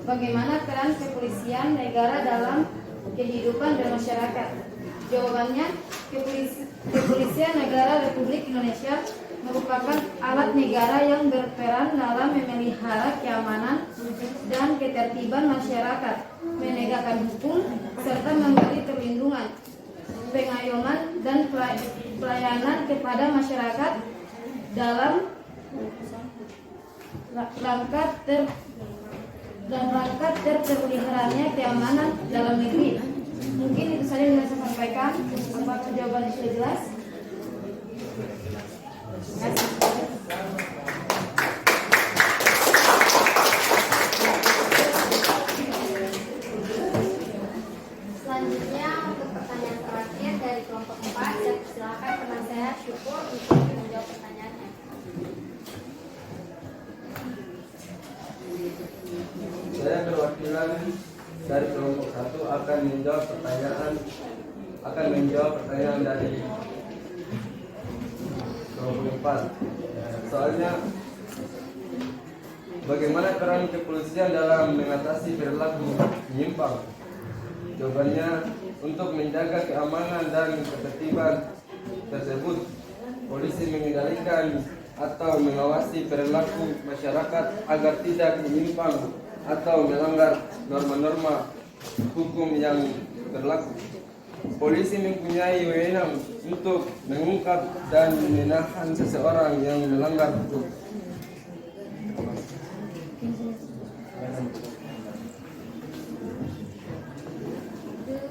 bagaimana peran kepolisian negara dalam kehidupan bermasyarakat? Jawabannya, kepolisian negara Republik Indonesia merupakan alat negara yang berperan dalam memelihara keamanan dan ketertiban masyarakat, menegakkan hukum, serta memberi perlindungan, pengayoman, dan pelayanan kepada masyarakat dalam rangka terpeliharanya keamanan dalam negeri. Mungkin itu saja yang saya sampaikan. Apakah jawabannya sudah jelas? Selanjutnya untuk pertanyaan terakhir dari kelompok 4, saya persilakan teman saya Syukur untuk menjawab pertanyaannya. Saya perwakilan dari kelompok 1 akan menjawab pertanyaan dari kelompok 4. Soalnya, bagaimana peran kepolisian dalam mengatasi perilaku menyimpang? Jawabannya, untuk menjaga keamanan dan ketertiban tersebut, polisi mengendalikan atau mengawasi perilaku masyarakat agar tidak menyimpang atau melanggar norma-norma hukum yang berlaku. Polisi mempunyai wewenang untuk mengungkap dan menahan seseorang yang melanggar hukum.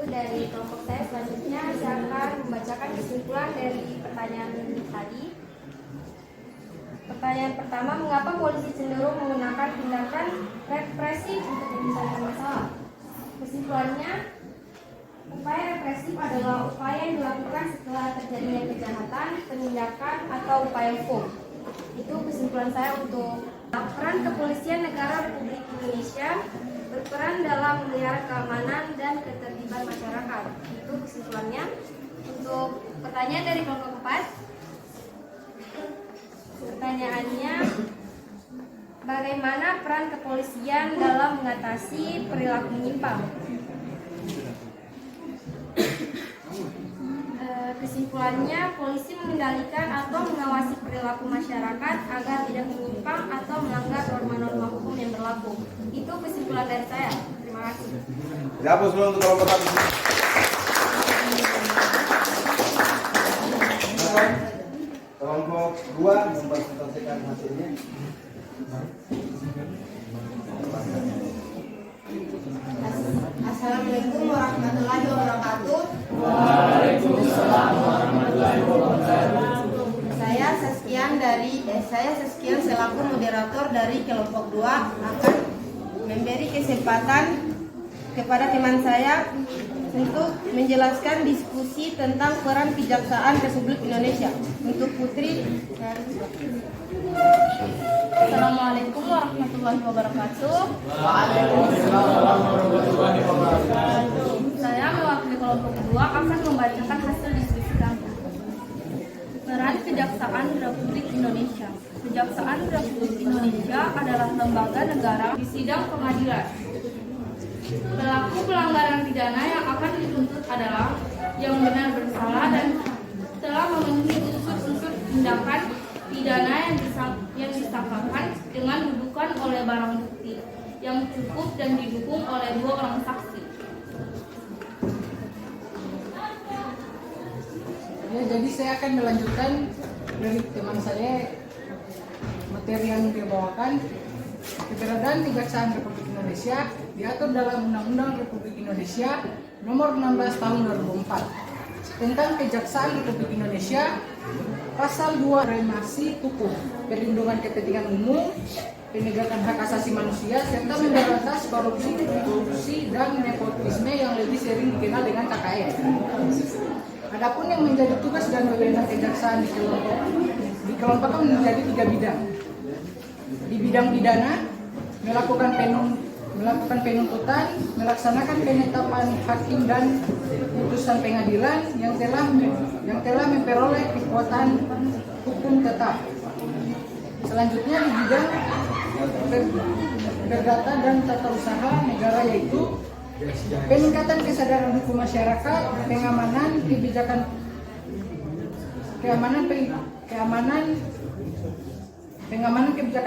Dari kelompok saya, selanjutnya saya akan membacakan kesimpulan dari pertanyaan tadi. Pertanyaan pertama, mengapa polisi cenderung menggunakan tindakan represif untuk menyelesaikan masalah? Kesimpulannya, upaya represif adalah upaya yang dilakukan setelah terjadinya kejahatan, penindakan, atau upaya hukum. Itu kesimpulan saya untuk peran kepolisian negara Republik Indonesia berperan dalam memelihara keamanan dan ketertiban masyarakat. Itu kesimpulannya. Untuk pertanyaan dari kelompok 4, pertanyaannya, bagaimana peran kepolisian dalam mengatasi perilaku menyimpang? Kesimpulannya, polisi mengendalikan atau mengawasi perilaku masyarakat agar tidak menyimpang atau melanggar norma-norma hukum yang berlaku. Itu kesimpulan dari saya. Terima kasih. Dihapus dulu untuk kelompok 1. Kelompok 2 mempresentasikan hasilnya. Assalamualaikum warahmatullahi wabarakatuh. Waalaikumsalam warahmatullahi wabarakatuh. Saya Saskian selaku moderator dari kelompok 2 akan memberi kesempatan kepada teman saya untuk menjelaskan diskusi tentang peran Kejaksaan Republik Indonesia. Untuk Putri. Assalamualaikum warahmatullahi wabarakatuh. Waalaikumsalam warahmatullahi wabarakatuh. Saya mewakili kelompok kedua akan membacakan hasil diskusi kami. Peran Kejaksaan Republik Indonesia. Kejaksaan Republik Indonesia adalah lembaga negara di sidang pengadilan. Pelaku pelanggaran pidana yang akan dituntut adalah yang benar bersalah dan telah memenuhi unsur-unsur tindakan pidana yang disangkakan dengan dudukan oleh barang bukti yang cukup dan didukung oleh 2 orang saksi. Ya, jadi saya akan melanjutkan dari teman saya materi yang dia bawakan. Keberadaan Kejaksaan Republik Indonesia diatur dalam Undang-Undang Republik Indonesia Nomor 16 Tahun 2004 tentang Kejaksaan Republik Indonesia. Pasal 2 remasi hukum, perlindungan kepentingan umum, penegakan hak asasi manusia, serta memberantas korupsi dan nepotisme yang lebih sering dikenal dengan KKN. Adapun yang menjadi tugas dan wewenang kejaksaan dikelompokkan menjadi 3 bidang. Di bidang pidana, melakukan penuntutan, melaksanakan penetapan hakim dan putusan pengadilan yang telah memperoleh kekuatan hukum tetap. Selanjutnya di bidang perdata dan tata usaha negara, yaitu peningkatan kesadaran hukum masyarakat, pengamanan kebijakan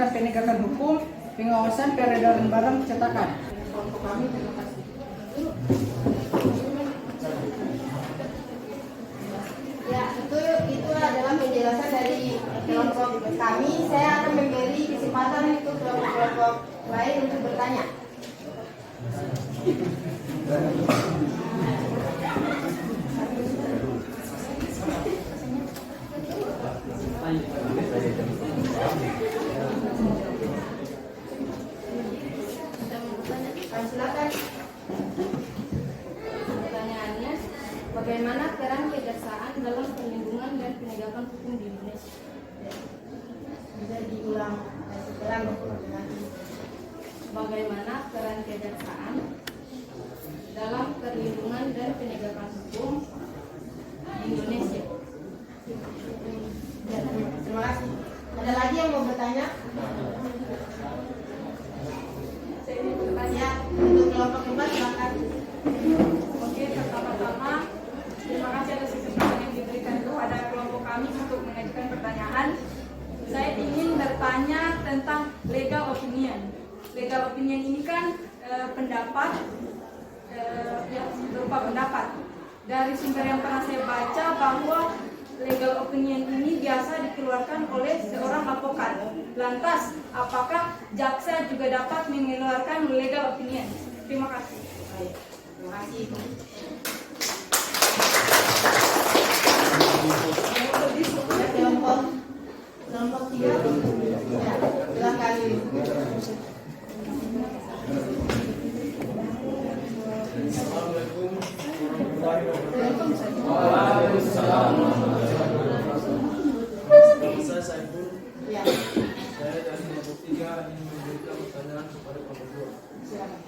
penegakan hukum, pengawasan peredaran barang cetakan. Untuk kami, terima kasih. Ya, itu adalah penjelasan dari kelompok kami. Saya akan memberi kesempatan untuk kelompok lain untuk bertanya. Silakan. Pertanyaannya, bagaimana peran kejaksaan dalam perlindungan dan penegakan hukum di Indonesia? Bisa diulang. Bagaimana peran kejaksaan dalam perlindungan dan penegakan hukum di Indonesia? Ya, terima kasih. Ada lagi yang mau bertanya? Saya ingin bertanya. Untuk kelompok keempat, silakan. Oke, pertama-tama terima kasih atas kesempatan yang diberikan kepada kelompok kami untuk mengajukan pertanyaan. Saya ingin bertanya tentang legal opinion. Legal opinion ini kan pendapat, yang berupa pendapat. Dari sumber yang pernah saya baca bahwa legal opinion ini biasa dikeluarkan oleh seorang advokat. Lantas, apakah jaksa juga dapat mengeluarkan legal opinion? Terima kasih. Baik, terima kasih. Kelompok 3. Ya, silakan. Assalamualaikum warahmatullahi wabarakatuh. Waalaikumsalam. Nama saya Saiful. Ya. Saya dari kelompok 3 ingin memberikan pertanyaan kepada kelompok 2. Silakan.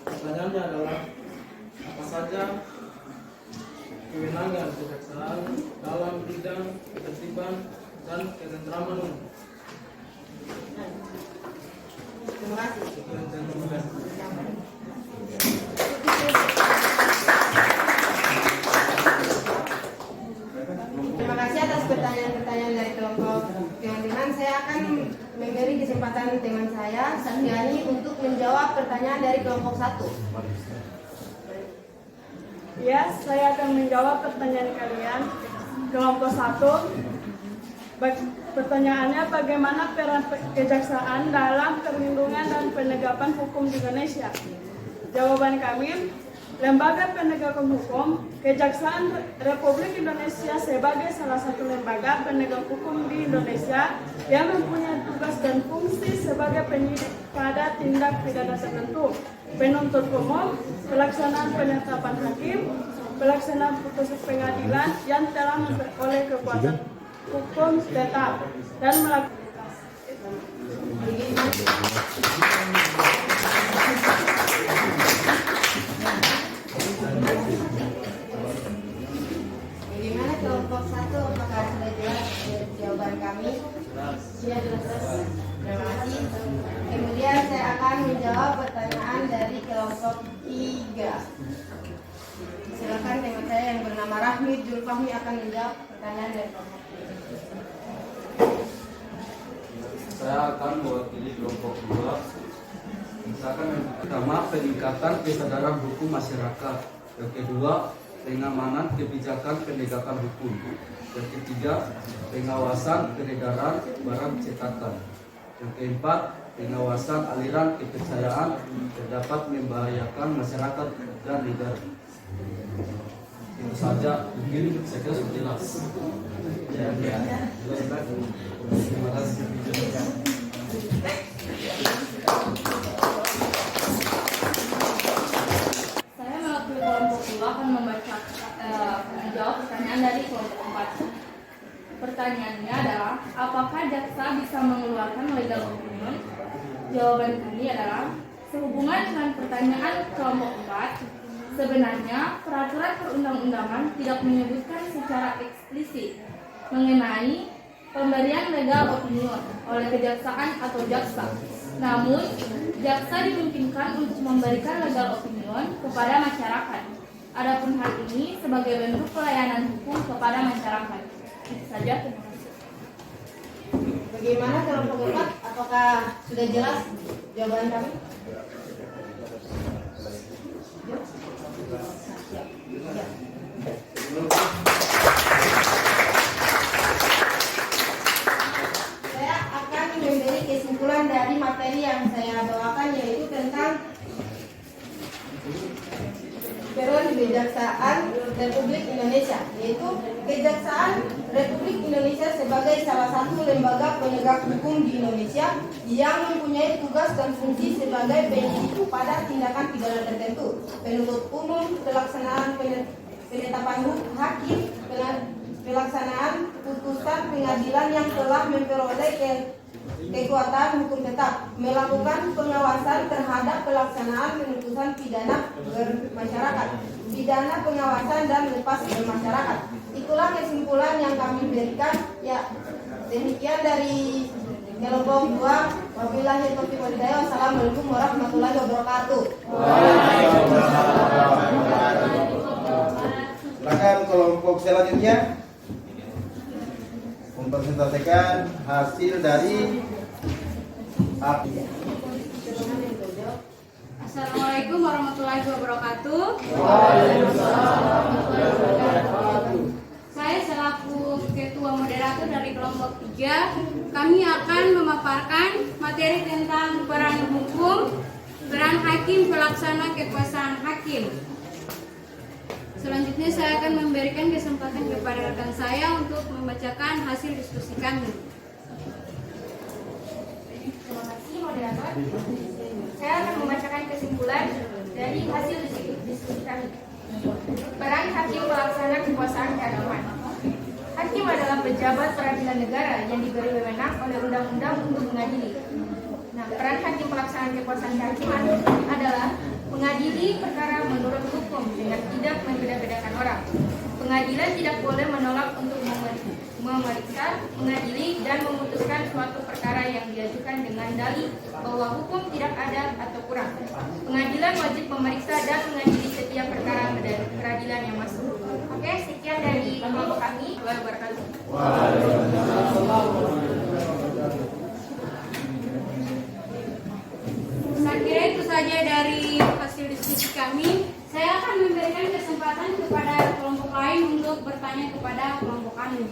Pertanyaannya adalah, apa saja kewenangan kejaksaan dalam bidang ketertiban dan ketentraman umum? Terima kasih. Terima kasih atas pertanyaan-pertanyaan dari kelompok teman-teman. Saya akan memberi kesempatan teman saya, Sandiani, untuk menjawab pertanyaan dari kelompok 1. Ya, saya akan menjawab pertanyaan kalian. Kelompok 1. Pertanyaannya, bagaimana peran kejaksaan dalam perlindungan dan penegakan hukum di Indonesia? Jawaban kami, Lembaga Penegak Hukum, Kejaksaan Republik Indonesia sebagai salah satu lembaga penegak hukum di Indonesia yang mempunyai tugas dan fungsi sebagai penyidik pada tindak pidana tertentu, penuntut umum, pelaksanaan penetapan hakim, pelaksanaan putusan pengadilan yang telah oleh kekuasaan hukum tetap dan melakukan Bagaimana kelompok 1? Apakah sudah jelas jawaban kami? Sudah jelas. Terima kasih. Kemudian saya akan menjawab pertanyaan dari kelompok 3. Silakan teman saya yang bernama Rahmi Julfahmi akan menjawab pertanyaan dari kelompok 3. Saya akan mewakili kelompok 2. Misalkan yang pertama, peningkatan kesadaran hukum masyarakat. Yang kedua, pengamanan kebijakan penegakan hukum. Yang ketiga, pengawasan peredaran barang cetakan. Yang keempat, pengawasan aliran kepercayaan yang dapat membahayakan masyarakat dan negara. Itu saja, mungkin saya kira sudah jelas. Terima kasih. Saya mewakili kelompok 2 akan menjawab pertanyaan dari kelompok 4. Pertanyaannya adalah, apakah jaksa bisa mengeluarkan legal opinion? Jawaban kami adalah, sehubungan dengan pertanyaan kelompok 4, sebenarnya peraturan perundang-undangan tidak menyebutkan secara eksplisit mengenai pemberian legal opinion oleh kejaksaan atau jaksa. Namun, jaksa dimungkinkan untuk memberikan legal opinion kepada masyarakat. Adapun hal ini sebagai bentuk pelayanan hukum kepada masyarakat. Itu saja, terima kasih. Bagaimana kelompok 4? Apakah sudah jelas jawaban kami? Saya akan memberi kesimpulan dari materi yang saya bawakan, yaitu tentang peran Kejaksaan Republik Indonesia, yaitu Kejaksaan Republik Indonesia sebagai salah satu lembaga penegak hukum di Indonesia yang mempunyai tugas dan fungsi sebagai penyidik pada tindakan pidana tertentu, penuntut umum, pelaksanaan penetapan hakim, pelaksanaan putusan pengadilan yang telah memperoleh kekuatan hukum tetap, melakukan pengawasan terhadap pelaksanaan putusan pidana bermasyarakat, pidana pengawasan dan lepas bermasyarakat. Itulah kesimpulan yang kami berikan. Ya, demikian dari kelompok 2. Wabillahi taufiq wal hidayah. Wassalamualaikum warahmatullahi wabarakatuh. Silakan kelompok selanjutnya mempresentasikan hasil dari Assalamualaikum warahmatullahi wabarakatuh. Saya selaku ketua moderator dari kelompok 3, kami akan memaparkan materi tentang peran hukum, peran hakim pelaksana kekuasaan hakim. Selanjutnya saya akan memberikan kesempatan kepada rekan saya untuk membacakan hasil diskusi kami. Terima kasih moderator. Saya akan membacakan kesimpulan dari hasil diskusi kami. Peran hakim pelaksana kekuasaan keagamaan. Hakim adalah pejabat peradilan negara yang diberi wewenang oleh undang-undang untuk mengadili. Nah, peran hakim pelaksana kekuasaan kehakiman adalah mengadili perkara menurut hukum dengan tidak membeda-bedakan orang. Pengadilan tidak boleh menolak untuk memeriksa, mengadili, dan memutuskan suatu perkara yang diajukan dengan dalih bahwa hukum tidak ada atau kurang. Pengadilan wajib memeriksa dan mengadili setiap perkara peradilan yang masuk. Oke, sekian dari kelompok kami. Wabarakatuh. Saya kira itu saja dari hasil diskusi kami. Saya akan memberikan kesempatan kepada kelompok lain untuk bertanya kepada kelompok kami.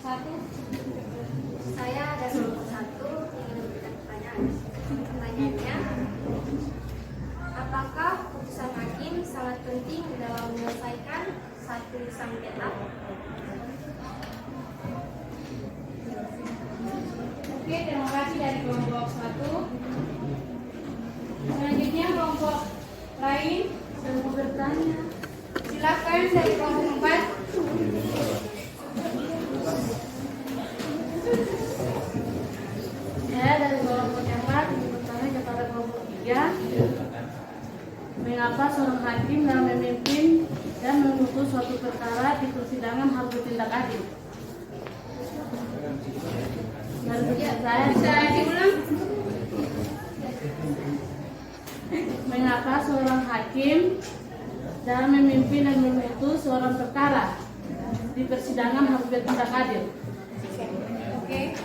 Saya dari kelompok 1 ingin memberikan pertanyaan. Pertanyaannya, apakah putusan hakim sangat penting dalam menyelesaikan satu sengketa? Oke, terima kasih dari kelompok 1. Selanjutnya kelompok lain yang mau bertanya. Silakan dari kelompok 4. Saya dari kelompok 4 ingin bertanya kepada kelompok 3. Mengapa seorang hakim dalam memimpin dan memutus suatu perkara di persidangan harus bertindak adil? Saya Bisa diulang? mengapa seorang hakim dalam memimpin dan memutus suatu perkara di persidangan harus bertindak adil? Oke.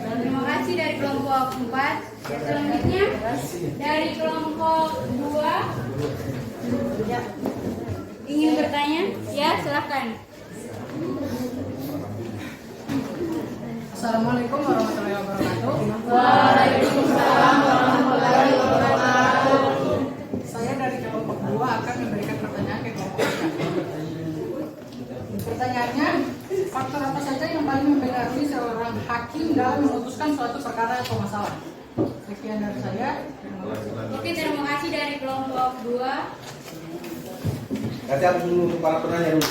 Terima kasih dari kelompok 4. Selanjutnya dari kelompok 2 ingin bertanya? Ya, silakan. Assalamualaikum warahmatullahi wabarakatuh. Waalaikumsalam warahmatullahi wabarakatuh. Saya dari kelompok 2 akan memberikan pertanyaan ke kelompok 3. Pertanyaannya, faktor apa saja yang paling mempengaruhi seorang hakim dalam memutuskan suatu perkara atau masalah? Sekian dari saya. Oke, terima kasih dari kelompok 2. Kasih aku dulu untuk para penanya dulu.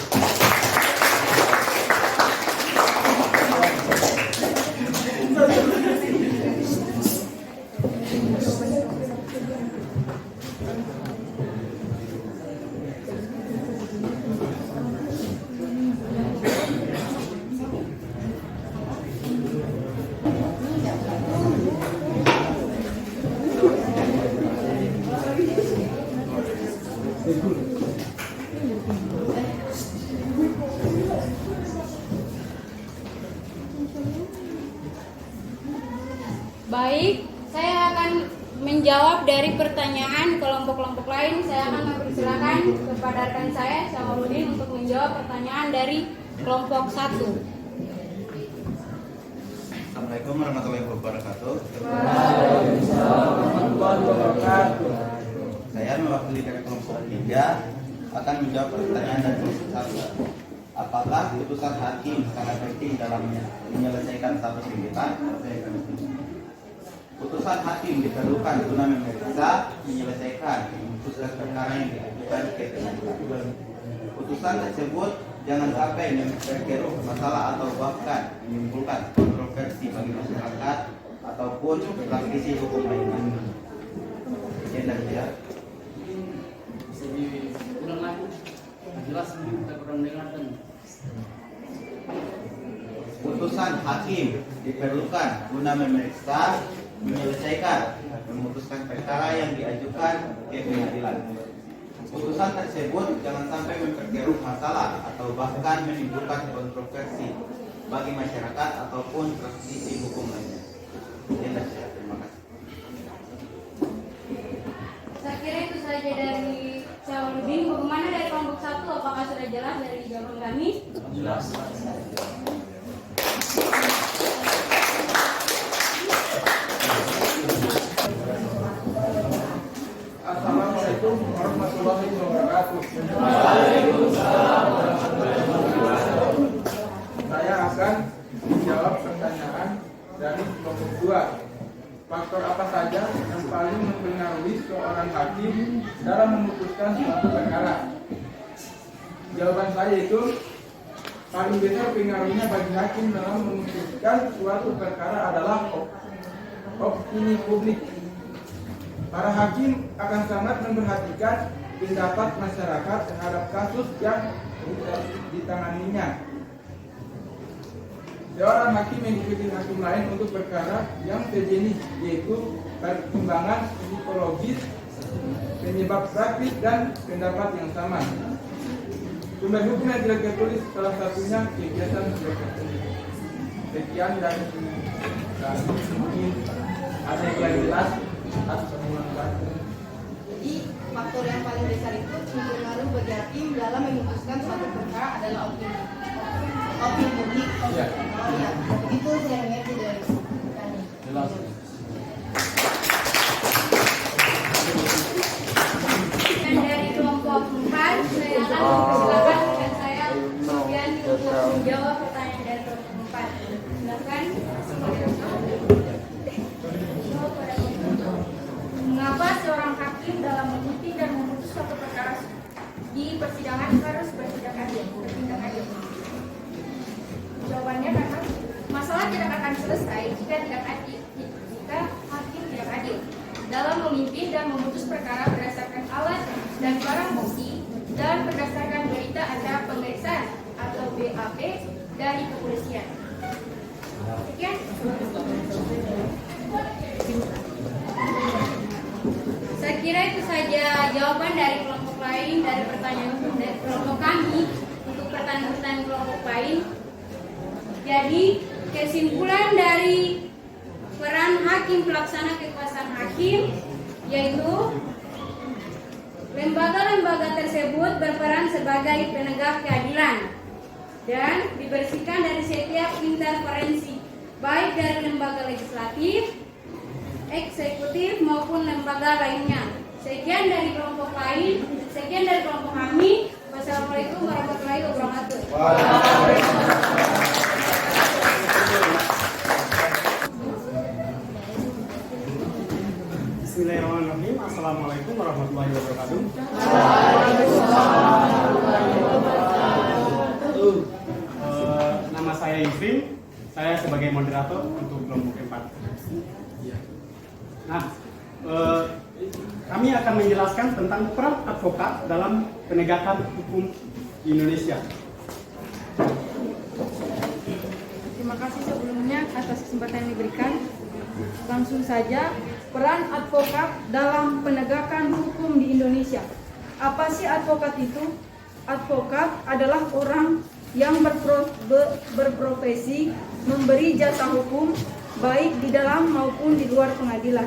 Baik, saya akan menjawab dari pertanyaan kelompok-kelompok lain. Saya akan mempersilakan kepada rekan saya, Syamaluddin, untuk menjawab pertanyaan dari kelompok 1. Assalamualaikum warahmatullahi wabarakatuh. Saya mewakili dari kelompok 3 akan menjawab pertanyaan dari kelompok 1. Apakah putusan hakim sangat penting dalam menyelesaikan satu sengketa? Putusan hakim diperlukan guna memeriksa, menyelesaikan, memutuskan perkara yang diajukan ke pengadilan. Putusan tersebut jangan sampai memperkeruh masalah atau bahkan menimbulkan kontroversi bagi masyarakat ataupun praktisi hukum lainnya. Sekian dari saya. Bisa diulang lagi. Jelas kita kurang dengarkan. Putusan hakim diperlukan guna memeriksa, menyelesaikan, memutuskan perkara yang diajukan ke pengadilan. Putusan tersebut jangan sampai memperkeruh masalah atau bahkan menimbulkan kontroversi bagi masyarakat ataupun praktisi hukum lainnya. Terima kasih. Saya kira itu saja dari Syamaluddin. Bagaimana dari kelompok 1? Apakah sudah jelas dari jawaban kami? Jelas. Assalamualaikum warahmatullahi wabarakatuh. Waalaikumsalam warahmatullahi wabarakatuh. Saya akan menjawab pertanyaan dari kelompok 2. Faktor apa saja yang paling mempengaruhi seorang hakim dalam memutuskan suatu perkara? Jawaban saya itu paling besar pengaruhnya bagi hakim dalam memutuskan suatu perkara adalah opini publik. Para hakim akan sangat memperhatikan pendapat masyarakat terhadap kasus yang ditanganinya. Seorang hakim mengikuti hakim lain untuk perkara yang sejenis, yaitu pertimbangan psikologis, penyebab praktis, dan pendapat yang sama. Sumber hukum yang tidak tertulis salah satunya kegiatan tidak tertulis. Sekian dan mungkin ada yang jelas atau semua. Jadi faktor yang paling besar itu mempengaruhi bagi hakim dalam memutuskan suatu perkara adalah opini. opini publik. Ya. Ya, begitu saya mengerti dari kami. Jelas. Dan dari kelompok 4, saya akan mempersilakan rekan saya Sofian untuk menjawab pertanyaan dari kelompok 4. Silakan. Mengapa seorang hakim dalam memimpin dan memutus suatu perkara di persidangan harus bertindak adil? Jawabannya karena masalah tidak akan selesai jika hakim tidak adil dalam memimpin dan memutus perkara berdasarkan alat dan barang bukti dan berdasarkan berita acara pemeriksaan atau BAP dari kepolisian. Sekian. Saya kira itu saja jawaban dari kelompok lain dari pertanyaan dari kelompok kami untuk pertanyaan kelompok lain. Jadi kesimpulan dari peran hakim pelaksana kekuasaan hakim yaitu lembaga-lembaga tersebut berperan sebagai penegak keadilan dan dibersihkan dari setiap interferensi baik dari lembaga legislatif, eksekutif maupun lembaga lainnya. Sekian dari kelompok lain, sekian dari kelompok kami. Wassalamualaikum warahmatullahi wabarakatuh. Bismillahirrahmanirrahim. Assalamualaikum warahmatullahi wabarakatuh. Nama saya Yusrin. Saya sebagai moderator untuk kelompok 4. Nah, kami akan menjelaskan tentang peran advokat dalam penegakan hukum di Indonesia. Terima kasih sebelumnya atas kesempatan yang diberikan. Langsung saja, peran advokat dalam penegakan hukum di Indonesia. Apa sih advokat itu? Advokat adalah orang yang berprofesi memberi jasa hukum baik di dalam maupun di luar pengadilan.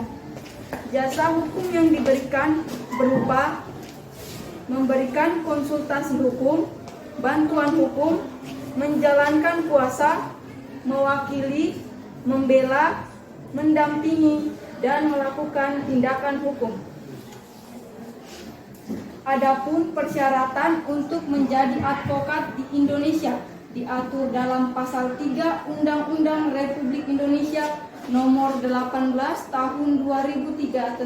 Jasa hukum yang diberikan berupa memberikan konsultasi hukum, bantuan hukum, menjalankan kuasa, mewakili, membela, mendampingi, dan melakukan tindakan hukum. Adapun persyaratan untuk menjadi advokat di Indonesia diatur dalam pasal 3 Undang-Undang Republik Indonesia nomor 18 tahun 2003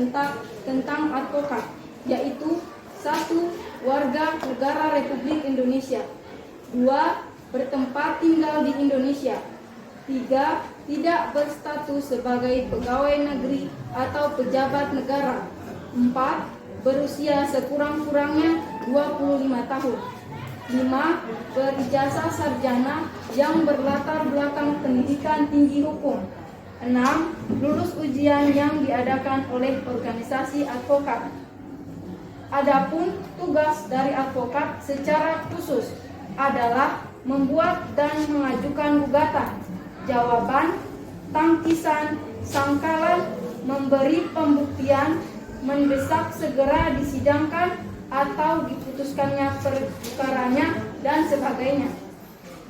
tentang advokat, yaitu 1. Warga negara Republik Indonesia, 2. Bertempat tinggal di Indonesia, 3. Tidak berstatus sebagai pegawai negeri atau pejabat negara, 4. Berusia sekurang-kurangnya 25 tahun, 5. Berijazah sarjana yang berlatar belakang pendidikan tinggi hukum, 6. Lulus ujian yang diadakan oleh organisasi advokat. Adapun tugas dari advokat secara khusus adalah membuat dan mengajukan gugatan, jawaban, tangkisan, sangkalan, memberi pembuktian, mendesak segera disidangkan atau diputuskannya perkaranya, dan sebagainya.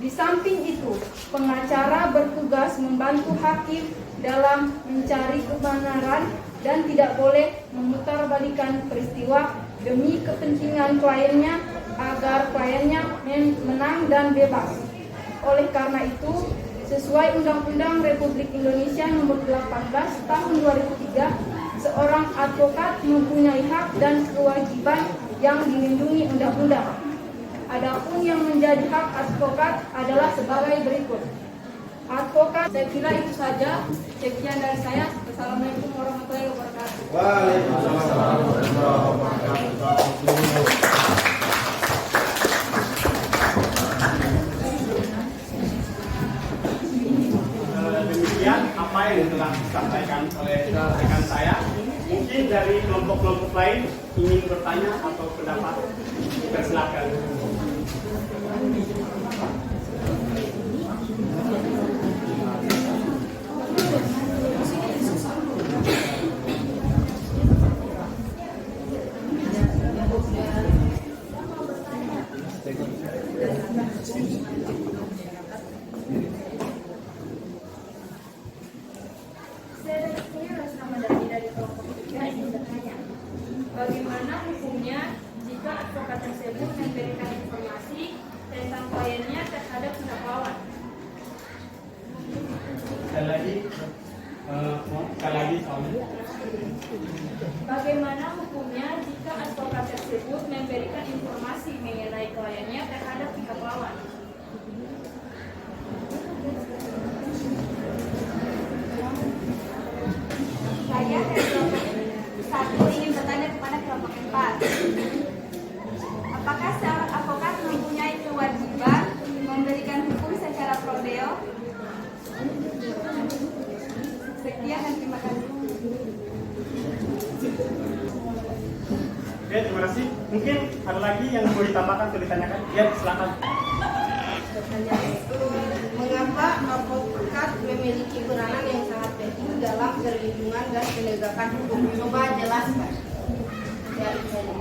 Di samping itu, pengacara bertugas membantu hakim dalam mencari kebenaran dan tidak boleh memutarbalikkan peristiwa demi kepentingan kliennya agar kliennya menang dan bebas. Oleh karena itu, sesuai Undang-Undang Republik Indonesia nomor 18 tahun 2003, seorang advokat mempunyai hak dan kewajiban yang dilindungi undang-undang. Adapun yang menjadi hak advokat adalah sebagai berikut. Advokat, saya kira itu saja. Sekian dari saya. Assalamualaikum warahmatullahi wabarakatuh. Waalaikumsalam warahmatullahi wabarakatuh. Demikian apa yang telah disampaikan oleh rekan saya. Mungkin dari kelompok-kelompok lain ingin bertanya atau pendapat, persilakan. Bagaimana hukumnya jika advokat tersebut memberikan informasi mengenai kliennya terhadap pihak lawan? Saya dari kelompok 1 ingin bertanya kepada kelompok 4. Apakah seorang advokat mempunyai kewajiban memberikan hukum secara pro deo? Sekian dan terima kasih. Oke, terima kasih. Mungkin ada lagi yang mau ditambahkan atau ditanyakan? Ya, silakan. Mengapa advokat memiliki peranan yang sangat penting dalam perlindungan dan penegakan hukum? Coba jelaskan. Dari saya.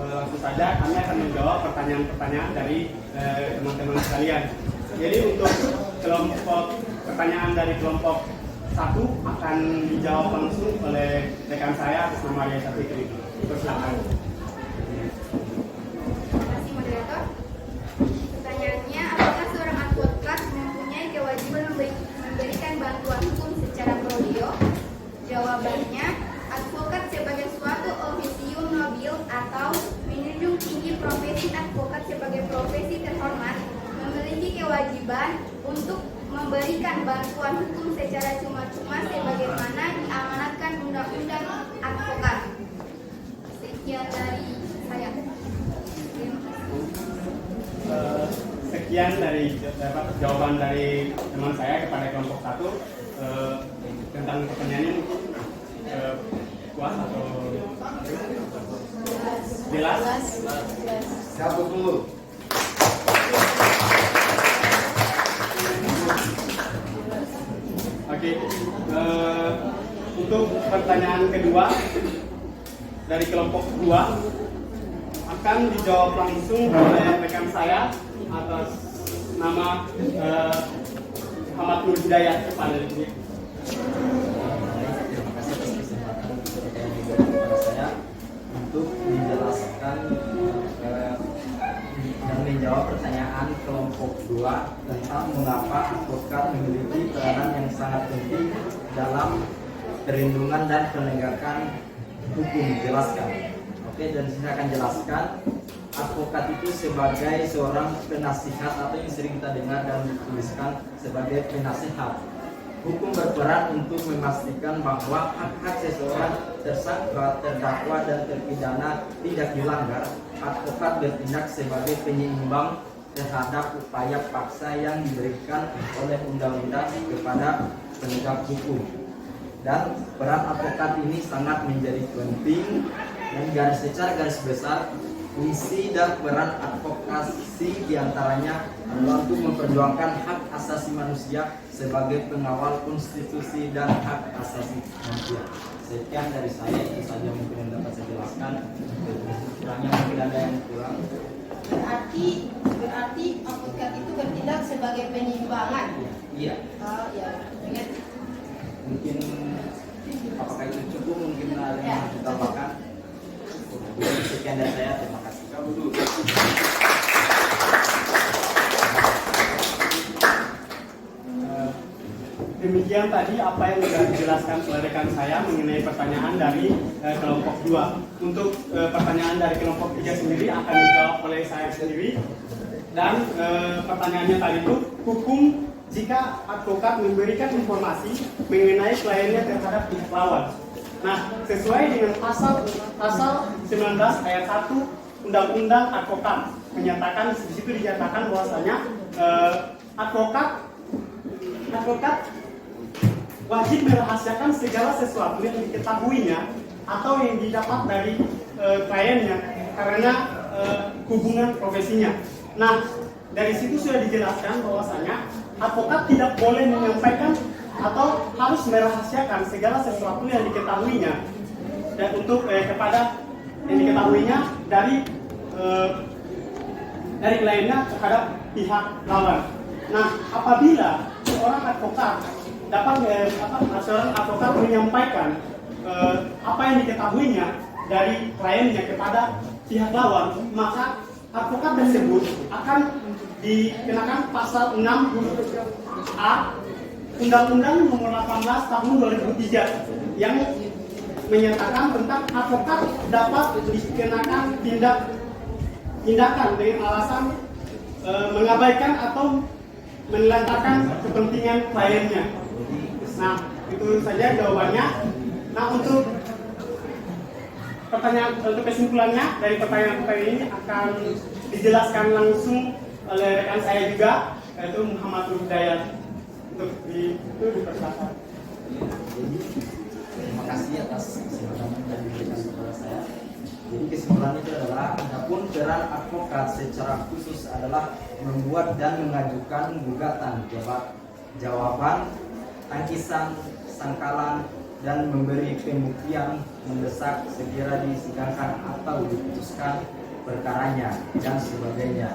Langsung saja kami akan menjawab pertanyaan-pertanyaan dari teman-teman sekalian. Jadi untuk kelompok pertanyaan dari kelompok 1 akan dijawab langsung oleh rekan saya atas nama Yesa Fikri. Silakan. Terima kasih moderator. Pertanyaannya, apakah seorang advokat mempunyai kewajiban memberikan bantuan hukum secara pro deo? Jawabannya, advokat sebagai suatu officium nobil atau menjunjung tinggi profesi advokat sebagai profesi terhormat memiliki kewajiban untuk memberikan bantuan hukum secara cuma-cuma sebagaimana diamanatkan undang-undang advokat. Sekian dari saya. Sekian dari jawaban dari teman saya kepada kelompok 1 tentang pertanyaannya. Puas atau jelas? Siapa dulu? Oke, untuk pertanyaan kedua dari kelompok 2 akan dijawab langsung oleh rekan saya atas nama Muhammad Nur Hidayat kepada saya untuk menjelaskan dan menjawab pertanyaan kelompok 2 tentang mengapa advokat memiliki peranan yang sangat penting dalam perlindungan dan penegakan hukum. Jelaskan. Oke, dan saya akan jelaskan. Advokat itu sebagai seorang penasihat atau yang sering kita dengar dan dituliskan sebagai penasihat. Hukum berperan untuk memastikan bahwa hak-hak seseorang tersangka, terdakwa, dan terpidana tidak dilanggar. Advokat bertindak sebagai penyeimbang terhadap upaya paksa yang diberikan oleh undang-undang kepada penegak hukum. Dan peran advokat ini sangat menjadi penting dan secara garis besar fungsi dan peran advokasi diantaranya adalah untuk memperjuangkan hak asasi manusia sebagai pengawal konstitusi dan hak asasi manusia. Sekian dari saya, itu saja mungkin yang dapat saya jelaskan. Kurangnya mungkin ada yang kurang. Berarti advokat itu bertindak sebagai penyeimbangan. Iya. Ya. Mungkin apakah itu cukup? Mungkin ada yang ditambahkan. Sekian dari saya, terima kasih. Demikian tadi apa yang sudah dijelaskan oleh rekan saya mengenai pertanyaan dari kelompok 2. Untuk pertanyaan dari kelompok 3 sendiri akan dijawab oleh saya sendiri. Dan pertanyaannya tadi itu, hukum jika advokat memberikan informasi mengenai kliennya terhadap pihak lawan. Nah, sesuai dengan pasal 19 ayat 1 Undang-Undang Advokat menyatakan, di situ dinyatakan bahwasanya advokat wajib merahasiakan segala sesuatu yang diketahuinya atau yang didapat dari kliennya karena hubungan profesinya. Nah, dari situ sudah dijelaskan bahwasanya advokat tidak boleh menyampaikan atau harus merahasiakan segala sesuatu yang diketahuinya dan untuk kepada yang diketahuinya dari kliennya terhadap pihak lawan. Nah, apabila seorang advokat dapat seorang advokat menyampaikan apa yang diketahuinya dari kliennya kepada pihak lawan, maka advokat tersebut akan dikenakan pasal 6 huruf A Undang-Undang Nomor 18 Tahun 2003 yang menyatakan tentang advokat dapat dikenakan tindakan dengan alasan mengabaikan atau menelantarkan kepentingan kliennya. Nah, itu saja jawabannya. Nah, untuk kesimpulannya dari pertanyaan-pertanyaan ini akan dijelaskan langsung oleh rekan saya juga, yaitu Muhammad Hidayat. Untuk dipersilakan. Terima kasih atas kesempatan yang diberikan kepada saya. Jadi kesimpulan itu adalah, adapun peran advokat secara khusus adalah membuat dan mengajukan gugatan, jawaban, tangkisan, sangkalan, dan memberi pembuktian mendesak segera disidangkan atau diputuskan perkaranya dan sebagainya.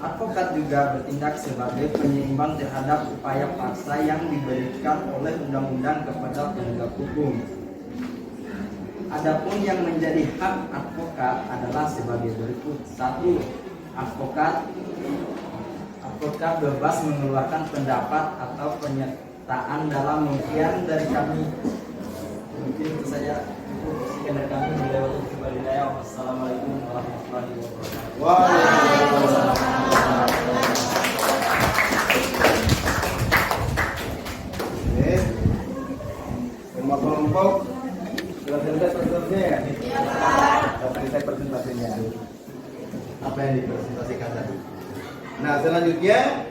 Advokat juga bertindak sebagai penyeimbang terhadap upaya paksa yang diberikan oleh undang-undang kepada penegak hukum. Adapun yang menjadi hak advokat adalah sebagai berikut. 1. Advokat bebas mengeluarkan pendapat atau pernyataan dalam mungkin dari kami. Mungkin itu saja. Sekian dari kami. Wassalamualaikum warahmatullahi wabarakatuh. Waalaikumsalam. Semua kelompok sudah selesai presentasinya ya? Sudah selesai presentasinya. Apa yang dipresentasikan tadi? Nah, selanjutnya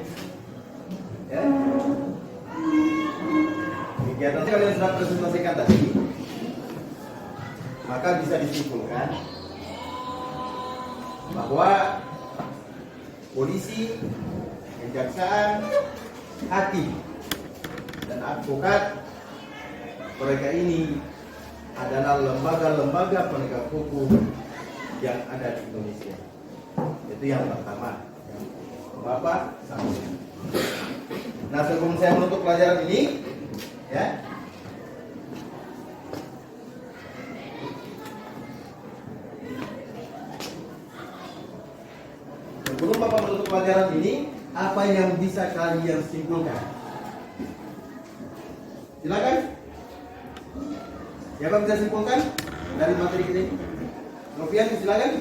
ya, kegiatan kalian sudah presentasikan tadi, maka bisa disimpulkan bahwa polisi, kejaksaan, hakim, dan advokat, mereka ini adalah lembaga-lembaga penegak hukum yang ada di Indonesia. Itu yang pertama, yang Bapak sampaikan. Nah, sebelum saya menutup pelajaran ini, ya, sebelum Bapak menutup pelajaran ini, apa yang bisa kalian simpulkan? Silakan. Siapa bisa simpulkan dari materi kita ini? Novian, silakan.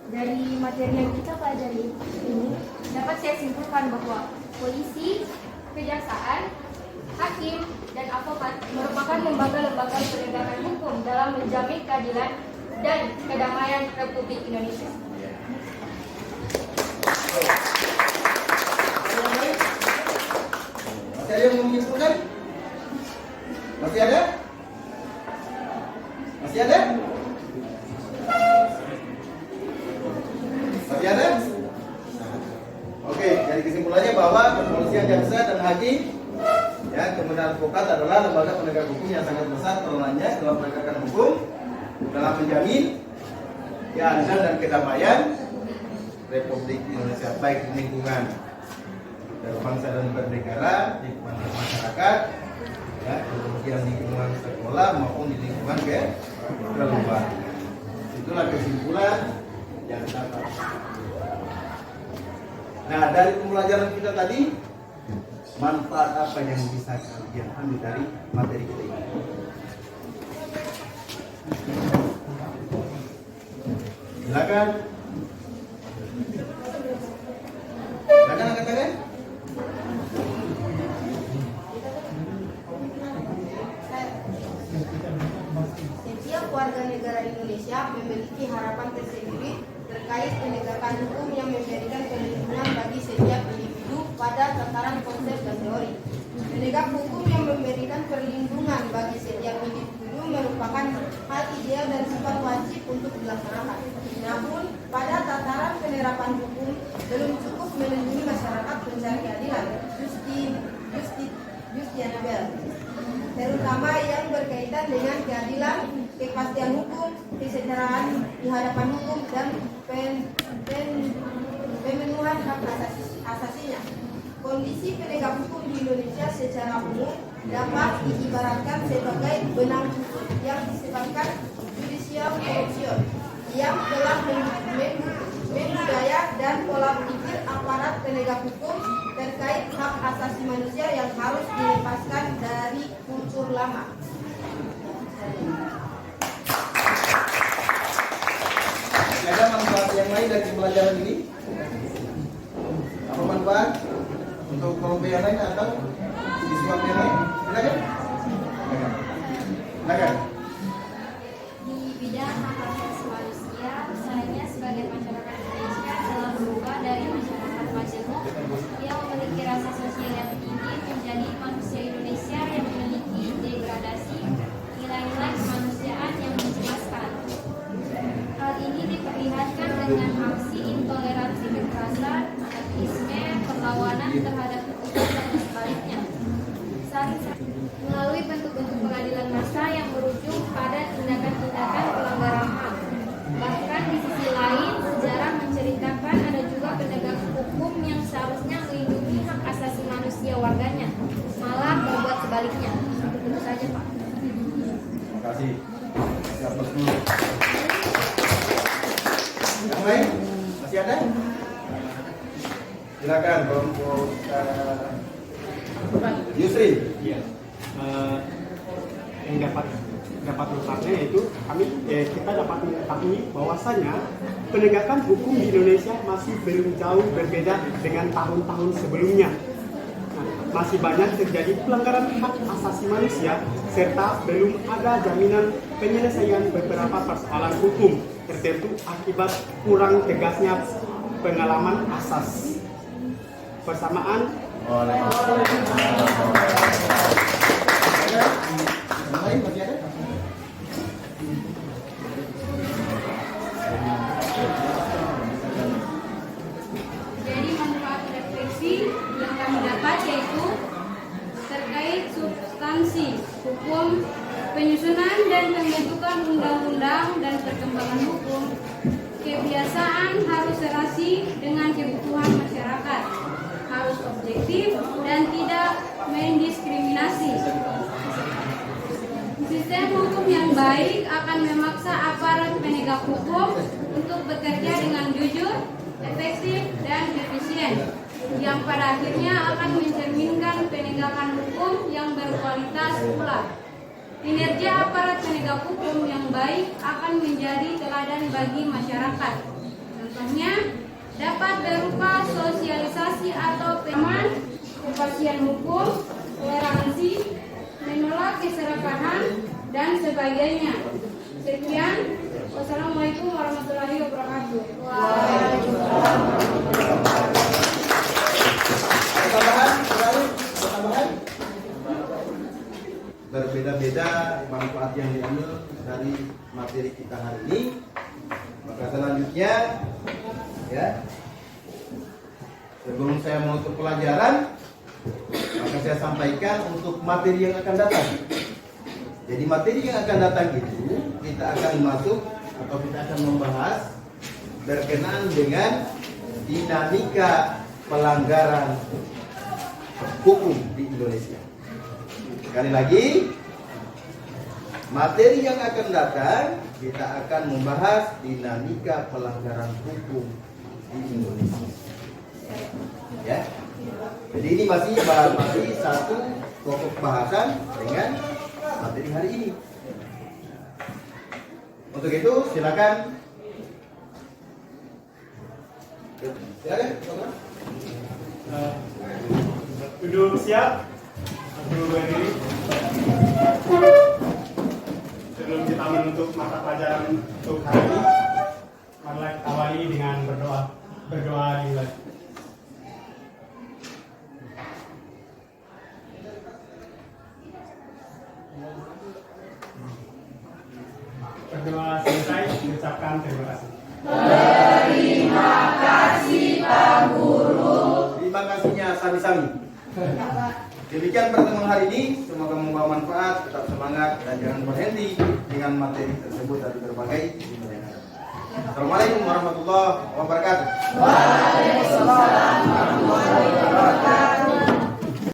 Dari materi yang kita pelajari ini, dapat saya simpulkan bahwa polisi, kejaksaan, hakim, dan advokat merupakan lembaga-lembaga penegakan hukum dalam menjamin keadilan dan kedamaian Republik Indonesia. Masih ada yang mau menyimpulkan? Masih ada? Masih ada? Masih ada? Oke, jadi kesimpulannya bahwa kepolisian, jaksa, dan hakim, ya, kemudian advokat adalah lembaga penegak hukum yang sangat besar perannya dalam penegakan hukum, dalam menjamin keadilan dan kedamaian Republik Indonesia, baik di lingkungan berbangsa dan bernegara, di lingkungan masyarakat, ya, kemudian di lingkungan sekolah maupun di lingkungan keluarga. Itulah kesimpulan yang dapat. Nah, dari pembelajaran kita tadi, manfaat apa yang bisa kalian ambil dari materi kita ini? Silakan. Silakan angkat tangan. Setiap warga negara Indonesia memiliki harapan tersendiri terkait penegakan hukum yang memberikan perlindungan bagi setiap individu pada tataran konsep dan teori. Penegak hukum yang memberikan perlindungan bagi setiap individu merupakan hal ideal dan sifat wajib untuk dilaksanakan. Namun, pada tataran penerapan hukum belum cukup melindungi masyarakat pencari keadilan, justiciable, terutama yang berkaitan dengan keadilan, kepastian hukum, kesetaraan di hadapan hukum, dan pemenuhan hak asasinya. Kondisi penegak hukum di Indonesia secara umum dapat diibaratkan sebagai benang kusut yang disebabkan judicial corruption yang telah membudaya dan pola pikir aparat penegak hukum terkait hak asasi manusia yang harus dilepaskan dari kultur lama. Ada manfaat yang lain dari pelajaran ini? Apa manfaat untuk kelompok yang lain atau siswa yang lain? Silakan. Silakan. Di bidang hak asasi manusia, saya sebagai masyarakat Indonesia telah berubah dari masyarakat majemuk yang memiliki rasa sosial yang tinggi menjadi manusia Indonesia yang memiliki degradasi nilai-nilai kemanusiaan yang mencemaskan. Hal ini diperlihatkan dengan aksi intoleransi kekerasan, anarkisme, perlawanan terhadap hukum dan sebaliknya. Melalui bentuk-bentuk pengadilan massa yang berujung pada tindakan-tindakan pelanggaran HAM. Bahkan di sisi lain, sejarah menceritakan ada juga penegak hukum yang seharusnya melindungi hak asasi manusia warganya, malah berbuat sebaliknya. Itu saja, Pak. Terima kasih. Siapa dulu? Yang lain? Masih ada? Silakan kelompok Yusri. Iya. Yang dapat manfaatnya yaitu kita dapat mengetahui bahwasanya penegakan hukum di Indonesia masih belum jauh berbeda dengan tahun-tahun sebelumnya. Masih banyak terjadi pelanggaran hak asasi manusia serta belum ada jaminan penyelesaian beberapa persoalan hukum tertentu akibat kurang tegasnya pengalaman asas. Persamaan Jadi manfaat refleksi yang kami dapat yaitu terkait substansi hukum, penyusunan dan pembentukan undang-undang dan perkembangan hukum, kebiasaan harus serasi dengan kebutuhan masyarakat, harus objektif dan tidak mendiskriminasi. Sistem hukum yang baik akan memaksa aparat penegak hukum untuk bekerja dengan jujur, efektif, dan efisien, yang pada akhirnya akan mencerminkan penegakan hukum yang berkualitas pula. Kinerja aparat penegak hukum yang baik akan menjadi teladan bagi masyarakat. Contohnya dapat berupa sosialisasi atau peman, kepastian hukum, toleransi, menolak keserakahan, dan sebagainya. Sekian. Wassalamualaikum warahmatullahi wabarakatuh. Tambahan? Berbeda-beda manfaat yang diambil dari materi kita hari ini. Maka selanjutnya, ya, sebelum saya menutup pelajaran, maka saya sampaikan untuk materi yang akan datang. Jadi materi yang akan datang itu kita akan masuk atau kita akan membahas berkenaan dengan dinamika pelanggaran hukum di Indonesia. Sekali lagi, materi yang akan datang kita akan membahas dinamika pelanggaran hukum di Indonesia. Ya. Jadi ini masih satu pokok bahasan dengan materi hari ini. Untuk itu silakan. Silakan. Duduk siap. Duduk berdiri. Sebelum kita menutup mata pelajaran untuk hari ini, marilah kita awali dengan berdoa. Berdoa dimulai. Berdoa selesai, mengucapkan terima kasih. Terima kasih Pak Guru. Terima kasihnya sami-sami. Demikian pertemuan hari ini, semoga membawa manfaat, tetap semangat dan jangan berhenti dengan materi tersebut dari berbagai sumber yang ada. Assalamualaikum warahmatullahi wabarakatuh. Waalaikumsalam warahmatullahi wabarakatuh.